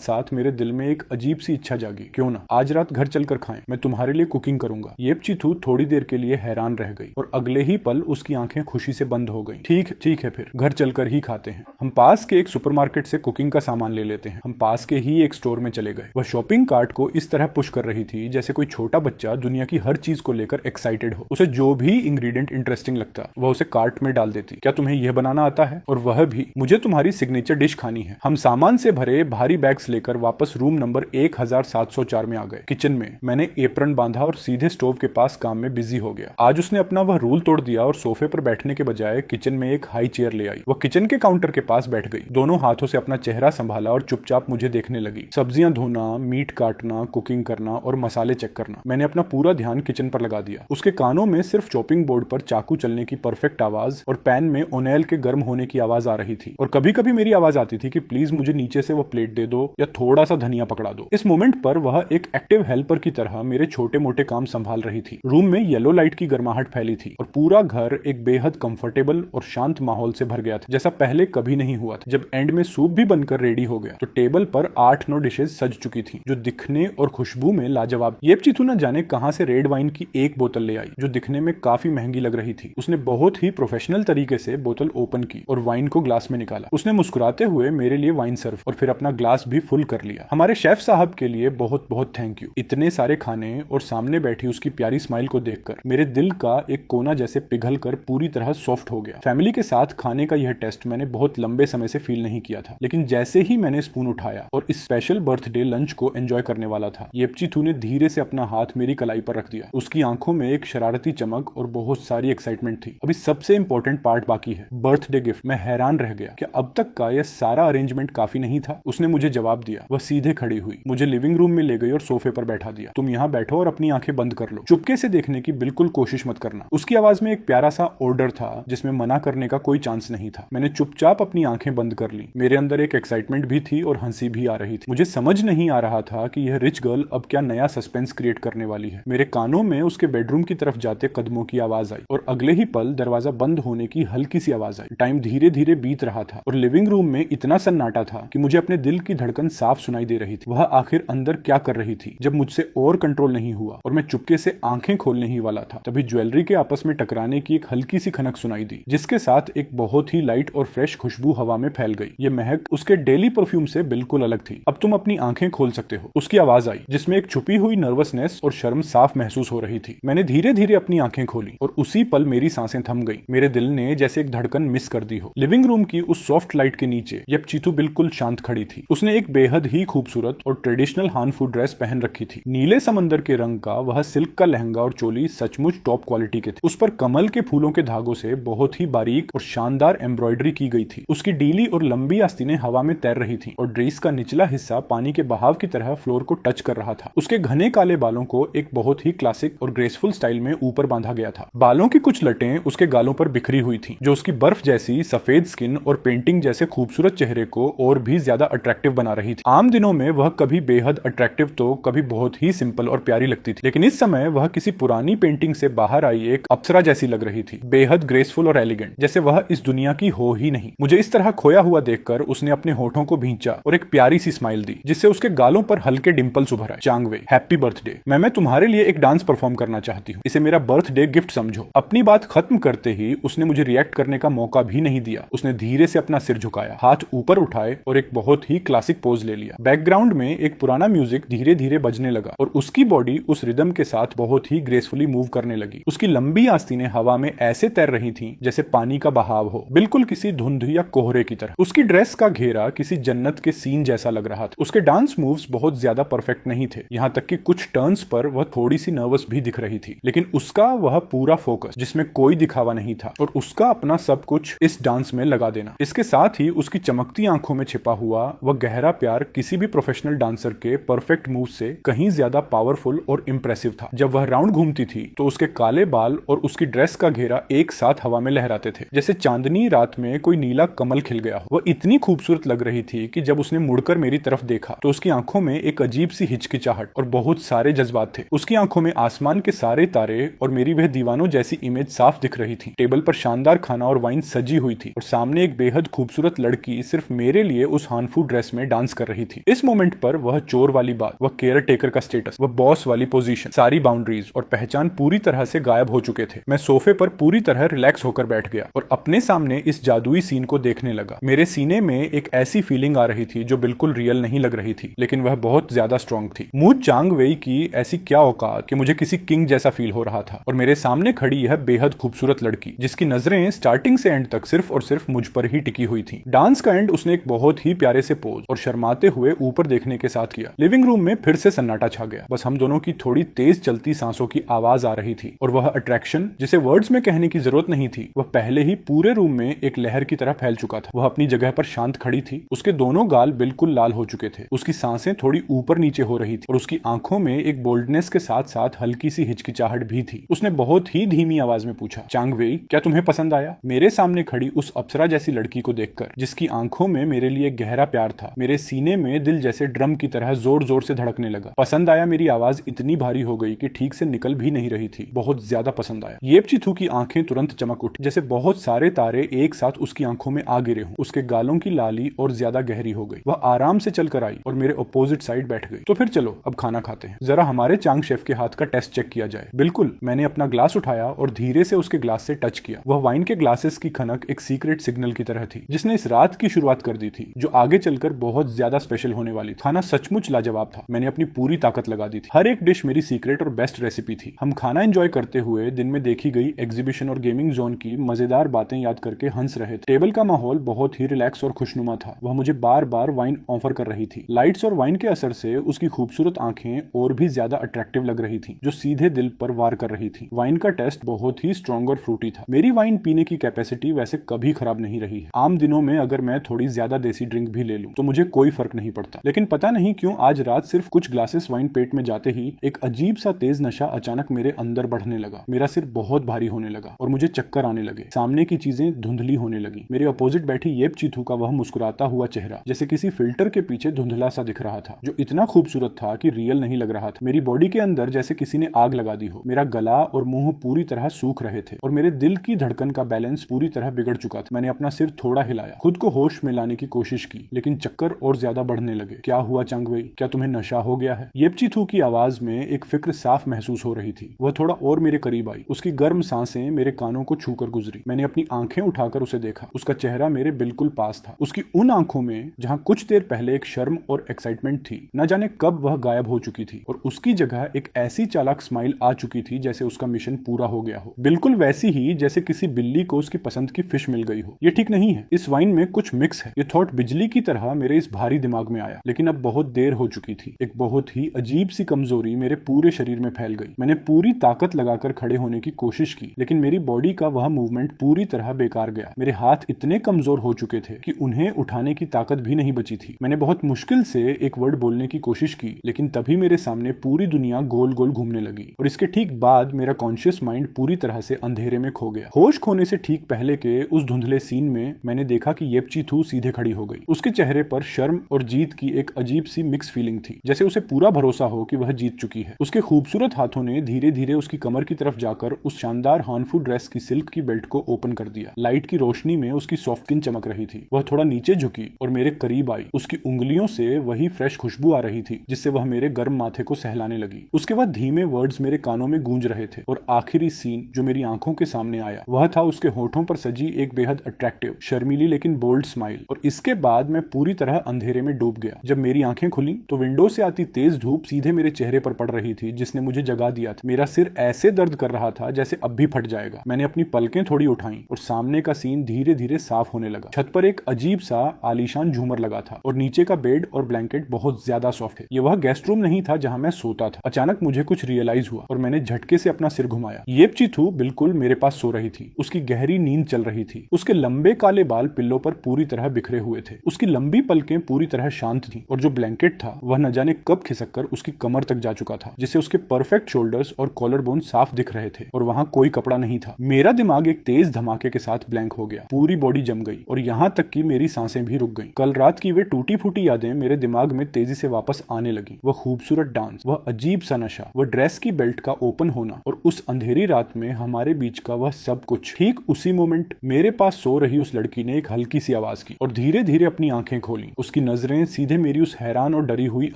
साथ मेरे दिल में एक अजीब सी इच्छा जागी, क्यों ना आज रात घर चलकर खाएं, मैं तुम्हारे लिए कुकिंग करूंगा। येपचिथू थोड़ी देर के लिए हैरान रह गई और अगले ही पल उसकी आंखें खुशी से बंद हो गईं। ठीक है, फिर घर चलकर ही खाते हैं। हम पास के एक सुपरमार्केट से कुकिंग का सामान ले लेते हैं। हम पास के ही एक स्टोर में चले गए। वह शॉपिंग कार्ट को इस तरह पुश कर रही थी जैसे कोई छोटा बच्चा दुनिया की हर चीज को लेकर एक्साइटेड हो। उसे जो भी इंग्रेडिएंट इंटरेस्टिंग लगता वह उसे कार्ट में डाल देती। क्या तुम्हें यह बनाना आता है? और वह भी, मुझे तुम्हारी सिग्नेचर डिश खानी है। हम सामान से भरे भारी बैग्स लेकर वापस रूम नंबर 1704 में आ गए। किचन में मैंने एप्रन बांधा और सीधे स्टोव के पास काम में बिजी हो गया। आज उसने अपना वह रूल तोड़ दिया और सोफे पर बैठने के बजाय किचन में एक हाई चेयर ले आई। वह किचन के काउंटर के पास बैठ गई, दोनों हाथों से अपना चेहरा संभाला और चुपचाप मुझे देखने लगी। सब्जियां धोना, मीट काटना, कुकिंग करना और मसाले चेक करना, मैंने अपना पूरा ध्यान किचन पर लगा दिया। उसके कानों में सिर्फ चॉपिंग बोर्ड पर चाकू चलने की परफेक्ट आवाज और पैन में ओनेल के गर्म होने की आवाज आ रही थी। और कभी कभी मेरी आवाज आती थी कि प्लीज मुझे नीचे से वो प्लेट दे दो या थोड़ा सा धनिया पकड़ा दो। इस मोमेंट पर वह एक एक्टिव हेल्पर की तरह मेरे छोटे मोटे काम संभाल रही थी। रूम में येलो लाइट की गर्माहट फैली थी और पूरा घर एक बेहद कंफर्टेबल और शांत माहौल से भर गया था, जैसा पहले कभी नहीं हुआ था। जब एंड में सूप भी बनकर रेडी हो गया तो टेबल पर 8-9 डिशेज सज चुकी थी, जो दिखने और खुशबू में लाजवाब। येपचिथू न जाने कहां से रेड वाइन की एक बोतल ले आई, जो दिखने में काफी महंगी लग रही थी। उसने बहुत ही प्रोफेशनल तरीके से बोतल ओपन की और वाइन को ग्लास में निकाला। उसने मुस्कुराते हुए मेरे लिए वाइन सर्व और फिर अपना ग्लास भी फुल कर लिया। हमारे शेफ साहब के लिए बहुत बहुत थैंक यू। इतने सारे खाने और सामने बैठी उसकी प्यारी स्माइल को देखकर मेरे दिल का एक कोना जैसे पिघल कर पूरी तरह सॉफ्ट हो गया। फैमिली के साथ खाने का यह टेस्ट मैंने बहुत लंबे समय से फील नहीं किया था, लेकिन जैसे ही मैंने स्पून उठाया और इस स्पेशल बर्थडे लंच को एंजॉय करने वाला था, येपचिथू ने धीरे से अपना हाथ मेरी कलाई पर रख दिया। उसकी आंखों में एक शरारती चमक और बहुत सारी एक्साइटमेंट थी। अभी सबसे इंपॉर्टेंट पार्ट बाकी है, बर्थडे गिफ्ट। मैं हैरान रह गया, क्या अब तक का यह सारा अरेंजमेंट काफी नहीं था? उसने मुझे जवाब दिया। वह सीधे खड़ी हुई, मुझे लिविंग रूम में ले गई और सोफे पर बैठा दिया। तुम यहाँ बैठो और अपनी आंखें बंद कर लो। चुपके से देखने की बिल्कुल कोशिश मत करना। उसकी आवाज में एक प्यारा सा ऑर्डर था जिसमें मना करने का कोई चांस नहीं था। मैंने चुपचाप अपनी आंखें बंद कर ली। मेरे अंदर एक एक्साइटमेंट भी थी और हंसी भी आ रही थी। मुझे समझ नहीं आ रहा था कि यह रिच गर्ल अब क्या नया सस्पेंस क्रिएट करने वाली है। मेरे कानों में उसके बेडरूम की तरफ जाते कदमों की आवाज आई और अगले ही पल दरवाजा बंद होने की हल्की सी आवाज आई। टाइम धीरे धीरे बीत रहा था और लिविंग रूम में इतना सन्नाटा था कि मुझे अपने दिल की धड़कन साफ सुनाई दे रही थी। वह आखिर अंदर क्या कर रही थी? जब मुझसे और कंट्रोल नहीं हुआ और मैं चुपके से आंखें खोलने ही वाला था, तभी ज्वेलरी के आपस में टकराने की एक हल्की सी खनक सुनाई दी, जिसके साथ एक बहुत ही लाइट और फ्रेश खुशबू हवा में फैल गई। ये महक उसके डेली परफ्यूम से बिल्कुल अलग थी। अब तुम अपनी आंखें खोल सकते हो, उसकी आवाज आई, जिसमें एक छुपी हुई नर्वसनेस और शर्म साफ महसूस हो रही थी। मैंने धीरे धीरे अपनी आंखें खोली और उसी पल मेरी सांसें थम गई। मेरे दिल ने जैसे एक धड़कन मिस कर दी हो। लिविंग रूम की उस सॉफ्ट लाइट के नीचे येपचिथू बिल्कुल शांत खड़ी थी। उसने एक बेहद ही खूबसूरत और ट्रेडिशनल हानफू ड्रेस पहन रखी थी। नीले समंदर के रंग का वह सिल्क का लहंगा और चोली सचमुच टॉप क्वालिटी के थे। उस पर कमल के फूलों के धागों से बहुत ही बारीक और शानदार एम्ब्रॉयडरी की गई थी। उसकी डीली और लंबी आस्तीनें हवा में तैर रही थी और ड्रेस का निचला हिस्सा पानी के बहाव की तरह फ्लोर को टच कर रहा था। उसके घने काले बालों को एक बहुत ही क्लासिक और ग्रेसफुल स्टाइल में ऊपर बांधा गया था। बालों की कुछ लटें उसके गालों पर बिखरी हुई थी, जो उसकी बर्फ जैसी सफेद स्किन और पेंटिंग जैसे खूबसूरत चेहरे को और भी ज्यादा अट्रैक्टिव बना रही थी। आम दिनों में वह कभी बेहद अट्रैक्टिव तो कभी बहुत ही सिंपल और प्यारी लगती थी, लेकिन इस समय वह किसी पुरानी पेंटिंग से बाहर आई एक अप्सरा जैसी लग रही थी, बेहद ग्रेसफुल और एलिगेंट, जैसे वह इस दुनिया की हो ही नहीं। मुझे इस तरह खोया हुआ देखकर उसने अपने होठों को भींचा और एक प्यारी सी स्माइल दी, जिससे उसके गालों पर हल्के डिंपल्स उभर आए। चांगवे, हैप्पी बर्थडे। मैं तुम्हारे लिए एक डांस परफॉर्म करना चाहती हूँ, इसे मेरा बर्थडे गिफ्ट समझो। अपनी बात खत्म करते ही उसने मुझे रिएक्ट करने का मौका भी नहीं दिया। उसने धीरे से अपना सिर झुकाया, हाथ ऊपर उठाए और एक बहुत ही क्लासिक पोज ले लिया। बैकग्राउंड में एक पुराना म्यूजिक धीरे धीरे बजने लगा और उसकी बॉडी उस रिदम के साथ बहुत ही ग्रेसफुली मूव करने लगी। उसकी लंबी आस्तीनें हवा में ऐसे तैर रही थीं जैसे पानी का बहाव हो, बिल्कुल किसी धुंध या कोहरे की तरह। उसकी ड्रेस का घेरा किसी जन्नत के सीन जैसा लग रहा था। उसके डांस मूव्स बहुत ज्यादा परफेक्ट नहीं थे, यहाँ तक कि कुछ टर्न्स पर वह थोड़ी सी नर्वस भी दिख रही थी, लेकिन उसका वह पूरा फोकस, जिसमें कोई दिखावा नहीं था, और उसका अपना सब कुछ इस डांस में लगा देना। इसके साथ ही उसकी चमकती आंखों में छिपा हुआ वह गहरा प्यार किसी भी प्रोफेशनल डांसर के परफेक्ट मूव से कहीं ज्यादा पावरफुल और इंप्रेसिव था। जब वह राउंड घूमती थी तो उसके काले बाल और उसकी ड्रेस का घेरा एक साथ हवा में लहराते थे, जैसे चांदनी रात में कोई नीला कमल खिल गया हो। वह इतनी खूबसूरत लग रही थी कि जब उसने मुड़कर मेरी तरफ देखा तो उसकी आंखों में एक अजीब सी हिचकिचाहट और बहुत सारे जज्बात थे। उसकी आंखों में आसमान के सारे तारे और मेरी वह दीवानों जैसी इमेज साफ दिख रही थी। टेबल पर शानदार खाना और वाइन सजी हुई थी और सामने एक बेहद खूबसूरत लड़की सिर्फ मेरे लिए उस हानफू ड्रेस में डांस कर रही थी। इस मोमेंट पर वह चोर वाली बात, वह केयर टेकर का स्टेटस, वह बॉस वाली पोजीशन, सारी बाउंड्रीज और पहचान पूरी तरह से गायब हो चुके थे। मैं सोफे पर पूरी तरह रिलैक्स होकर बैठ गया और अपने सामने इस जादुई सीन को देखने लगा। मेरे सीने में एक ऐसी फीलिंग आ रही थी जो बिल्कुल रियल नहीं लग रही थी, लेकिन वह बहुत ज्यादा स्ट्रांग थी। मू चांग वेई की ऐसी क्या औकात कि मुझे किसी किंग जैसा फील हो रहा था। और मेरे सामने खड़ी यह बेहद खूबसूरत लड़की जिसकी नजरें स्टार्टिंग से एंड तक सिर्फ और सिर्फ मुझ पर ही टिकी हुई थी। डांस का एंड उसने एक बहुत ही प्यारे से पोज और शर्माते हुए ऊपर देखने के साथ किया। लिविंग रूम में फिर से सन्नाटा छा गया। बस हम दोनों की थोड़ी तेज चलती सांसों की आवाज आ रही थी और वह अट्रैक्शन जिसे वर्ड्स में कहने की जरूरत नहीं थी, वह पहले ही पूरे रूम में एक लहर की तरह फैल चुका था। वह अपनी जगह पर शांत खड़ी थी। उसके दोनों गाल बिल्कुल लाल हो चुके थे। उसकी सांसें थोड़ी ऊपर नीचे हो रही थी और उसकी आंखों में एक बोल्डनेस के साथ साथ हल्की सी हिचकिचाहट भी थी। उसने बहुत ही धीमी आवाज में पूछा, चांग वेई, क्या तुम्हें पसंद आया? मेरे सामने खड़ी उस अप्सरा जैसी लड़की को देखकर, जिसकी आंखों में मेरे लिए गहरा प्यार था, मेरे सीने में दिल जैसे ड्रम की तरह जोर जोर से धड़कने लगा। पसंद आया? मेरी आवाज इतनी भारी हो गई कि ठीक से निकल भी नहीं रही थी। बहुत ज्यादा पसंद आया। येपचिथू की आंखें तुरंत चमक उठी, जैसे बहुत सारे तारे एक साथ उसकी आंखों में आ गिरे हों। उसके गालों की लाली और ज्यादा गहरी हो गई। वह आराम से चलकर आई और मेरे अपोजिट साइड बैठ गई। तो फिर चलो अब खाना खाते हैं। जरा हमारे चांग शेफ के हाथ का टेस्ट चेक किया जाए। बिल्कुल। मैंने अपना ग्लास उठाया और धीरे से उसके ग्लास से टच किया। वह वाइन के ग्लासेस की खनक एक सीक्रेट सिग्नल की तरह थी जिसने इस रात की शुरुआत कर दी थी, जो आगे चलकर बहुत ज्यादा स्पेशल होने वाली थी। खाना सचमुच लाजवाब था। मैंने अपनी पूरी ताकत लगा दी थी। हर एक डिश मेरी सीक्रेट और बेस्ट रेसिपी थी। हम खाना एंजॉय करते हुए दिन में देखी गई एग्जीबिशन और गेमिंग जोन की मजेदार बातें याद करके हंस रहे थे। टेबल का माहौल बहुत ही रिलैक्स और खुशनुमा था। वह मुझे बार बार वाइन ऑफर कर रही थी। लाइट्स और वाइन के असर से उसकी खूबसूरत आंखें और भी ज्यादा अट्रैक्टिव लग रही थी, जो सीधे दिल पर वार कर रही थी। वाइन का टेस्ट बहुत ही स्ट्रॉन्ग और फ्रूटी था। मेरी वाइन पीने की कैपेसिटी वैसे कभी खराब नहीं रही है। आम दिनों में अगर मैं थोड़ी ज्यादा देसी ड्रिंक भी ले लूं तो मुझे कोई फर्क नहीं पड़ता, लेकिन पता नहीं क्यों आज रात सिर्फ कुछ ग्लासेस वाइन पेट में जाते ही एक अजीब सा तेज नशा अचानक मेरे अंदर बढ़ने लगा। मेरा सिर बहुत भारी होने लगा और मुझे चक्कर आने लगे। सामने की चीजें धुंधली होने लगी। मेरे अपोजिट बैठी येपचिथू का वह मुस्कुराता हुआ चेहरा जैसे किसी फिल्टर के पीछे धुंधला सा दिख रहा था, जो इतना खूबसूरत था कि रियल नहीं लग रहा था। मेरी बॉडी के अंदर जैसे किसी ने आग लगा दी हो। मेरा गला और मुंह पूरी तरह सूख रहे थे और मेरे दिल की धड़कन का बैलेंस पूरी तरह बिगड़ चुका था। मैंने अपना सिर थोड़ा हिलाया, खुद को होश में लाने की कोशिश की, लेकिन चक्कर और ज्यादा बढ़ने लगे। क्या हुआ चांग वेई? क्या तुम्हें नशा हो गया है? येपचिथू की आवाज में एक फिक्र साफ महसूस हो रही थी। वह थोड़ा और मेरे करीब आई। उसकी गर्म सांसें मेरे कानों को छूकर गुजरी। मैंने अपनी आंखें उठाकर उसे देखा। उसका चेहरा मेरे बिल्कुल पास था। उसकी उन आंखों में जहां कुछ देर पहले एक शर्म और एक्साइटमेंट थी, न जाने कब वह गायब हो चुकी थी और उसकी जगह एक ऐसी चालाक स्माइल आ चुकी थी जैसे उसका मिशन पूरा हो गया हो। बिल्कुल वैसी ही जैसे किसी बिल्ली को उसकी पसंद की फिश मिल गई हो। ये ठीक नहीं है, इस वाइन में कुछ मिक्स है। ये थॉट बिजली की तरह मेरे इस भारी दिमाग में आया, लेकिन अब बहुत देर हो चुकी थी। एक बहुत ही अजीब सी कमजोरी मेरे पूरे शरीर में फैल गई। मैंने पूरी ताकत लगाकर खड़े होने की कोशिश की, लेकिन मेरी बॉडी का वह मूवमेंट पूरी तरह बेकार गया। मेरे हाथ इतने कमजोर हो चुके थे कि उन्हें उठाने की ताकत भी नहीं बची थी। मैंने बहुत मुश्किल से एक वर्ड बोलने की कोशिश की, लेकिन तभी मेरे सामने पूरी दुनिया गोल गोल घूमने लगी और इसके ठीक बाद मेरा कॉन्शियस माइंड पूरी तरह से अंधेरे में खो गया। होश खोने से ठीक पहले के उस धुंधले सीन में मैंने देखा कि येपचिथू सीधे खड़ी हो गई। उसके चेहरे पर शर्म और जीत की एक अजीब सी मिक्स फीलिंग थी, जैसे उसे पूरा भरोसा हो कि वह जीत चुकी है। उसके खूबसूरत हाथों ने धीरे धीरे उसकी कमर की तरफ जाकर उस शानदार हानफू ड्रेस की सिल्क की बेल्ट को ओपन कर दिया। लाइट की रोशनी में उसकी सॉफ्ट स्किन चमक रही थी। वह थोड़ा नीचे झुकी और मेरे करीब आई। उसकी उंगलियों से वही फ्रेश खुशबू आ रही थी जिससे वह मेरे गर्म माथे को सहलाने लगी। उसके बाद धीमे वर्ड्स मेरे कानों में गूंज रहे थे और आखिरी सीन जो मेरी आंखों के सामने आया वह था उसके होठों पर सजी एक बेहद अट्रैक्टिव, शर्मीली लेकिन बोल्ड स्माइल। और इसके बाद मैं पूरी तरह अंधेरे में डूब गया। जब मेरी आंखें खुली तो विंडो से आती तेज धूप सीधे मेरे चेहरे पर पड़ रही थी, जिसने मुझे जगा दिया था। मेरा सिर ऐसे दर्द कर रहा था जैसे अब भी फट जाएगा। मैंने अपनी पलकें थोड़ी उठाई और सामने का सीन धीरे धीरे साफ होने लगा। छत पर एक अजीब सा आलीशान झूमर लगा था और नीचे का बेड और ब्लैंकेट बहुत ज्यादा सॉफ्ट है। ये वह गेस्ट रूम नहीं था जहां मैं सोता था। अचानक मुझे कुछ रियलाइज हुआ और मैंने झटके से अपना सिर घुमाया। येपचिथू बिल्कुल मेरे पास सो रही थी। उसकी गहरी नींद चल रही थी। उसके लंबे काले बाल पिल्लों पर पूरी तरह बिखरे हुए थे। उसकी लंबी पलकें पूरी तरह शांत थी और जो ब्लैंकेट था वह न जाने कब खिसक कर उसकी कमर तक जा चुका था, जिससे उसके परफेक्ट शोल्डर्स और कॉलर बोन साफ दिख रहे थे और वहां कोई कपड़ा नहीं था। मेरा दिमाग एक तेज धमाके के साथ ब्लैंक हो गया। पूरी बॉडी जम गई और यहाँ तक कि मेरी सांसें भी रुक गईं। कल रात की वे टूटी फूटी यादें मेरे दिमाग में तेजी से वापस आने लगी। वह खूबसूरत डांस, वह अजीब सा नशा, वह ड्रेस की बेल्ट का ओपन होना होना और उस अंधेरी रात में हमारे बीच का वह सब कुछ। ठीक उसी मोमेंट मेरे पास सो रही उस लड़की ने एक हल्की सी आवाज की और धीरे धीरे अपनी आंखें खोली। उसकी नजरें सीधे मेरी उस हैरान और डरी हुई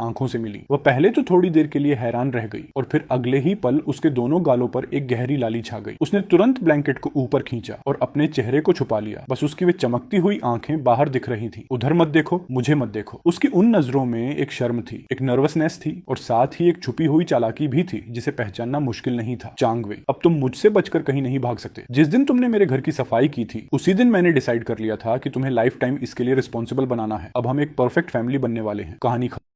आंखों से मिली। वह पहले तो थोड़ी देर के लिए हैरान रह गई और फिर अगले ही पल उसके दोनों गालों पर एक गहरी लाली छा गई। उसने तुरंत ब्लैंकेट को ऊपर खींचा और अपने चेहरे को छुपा लिया। बस उसकी वे चमकती हुई आंखें बाहर दिख रही थी। उधर मत देखो, मुझे मत देखो। उसकी उन नजरों में एक शर्म थी, एक नर्वसनेस थी और साथ ही एक छुपी हुई चालाकी भी थी जिसे पहचानना मुश्किल नहीं था। चांगवे, अब तुम मुझसे बचकर कहीं नहीं भाग सकते। जिस दिन तुमने मेरे घर की सफाई की थी उसी दिन मैंने डिसाइड कर लिया था कि तुम्हें लाइफ टाइम इसके लिए रिस्पॉन्सिबल बनाना है। अब हम एक परफेक्ट फैमिली बनने वाले हैं। कहानी खत्म।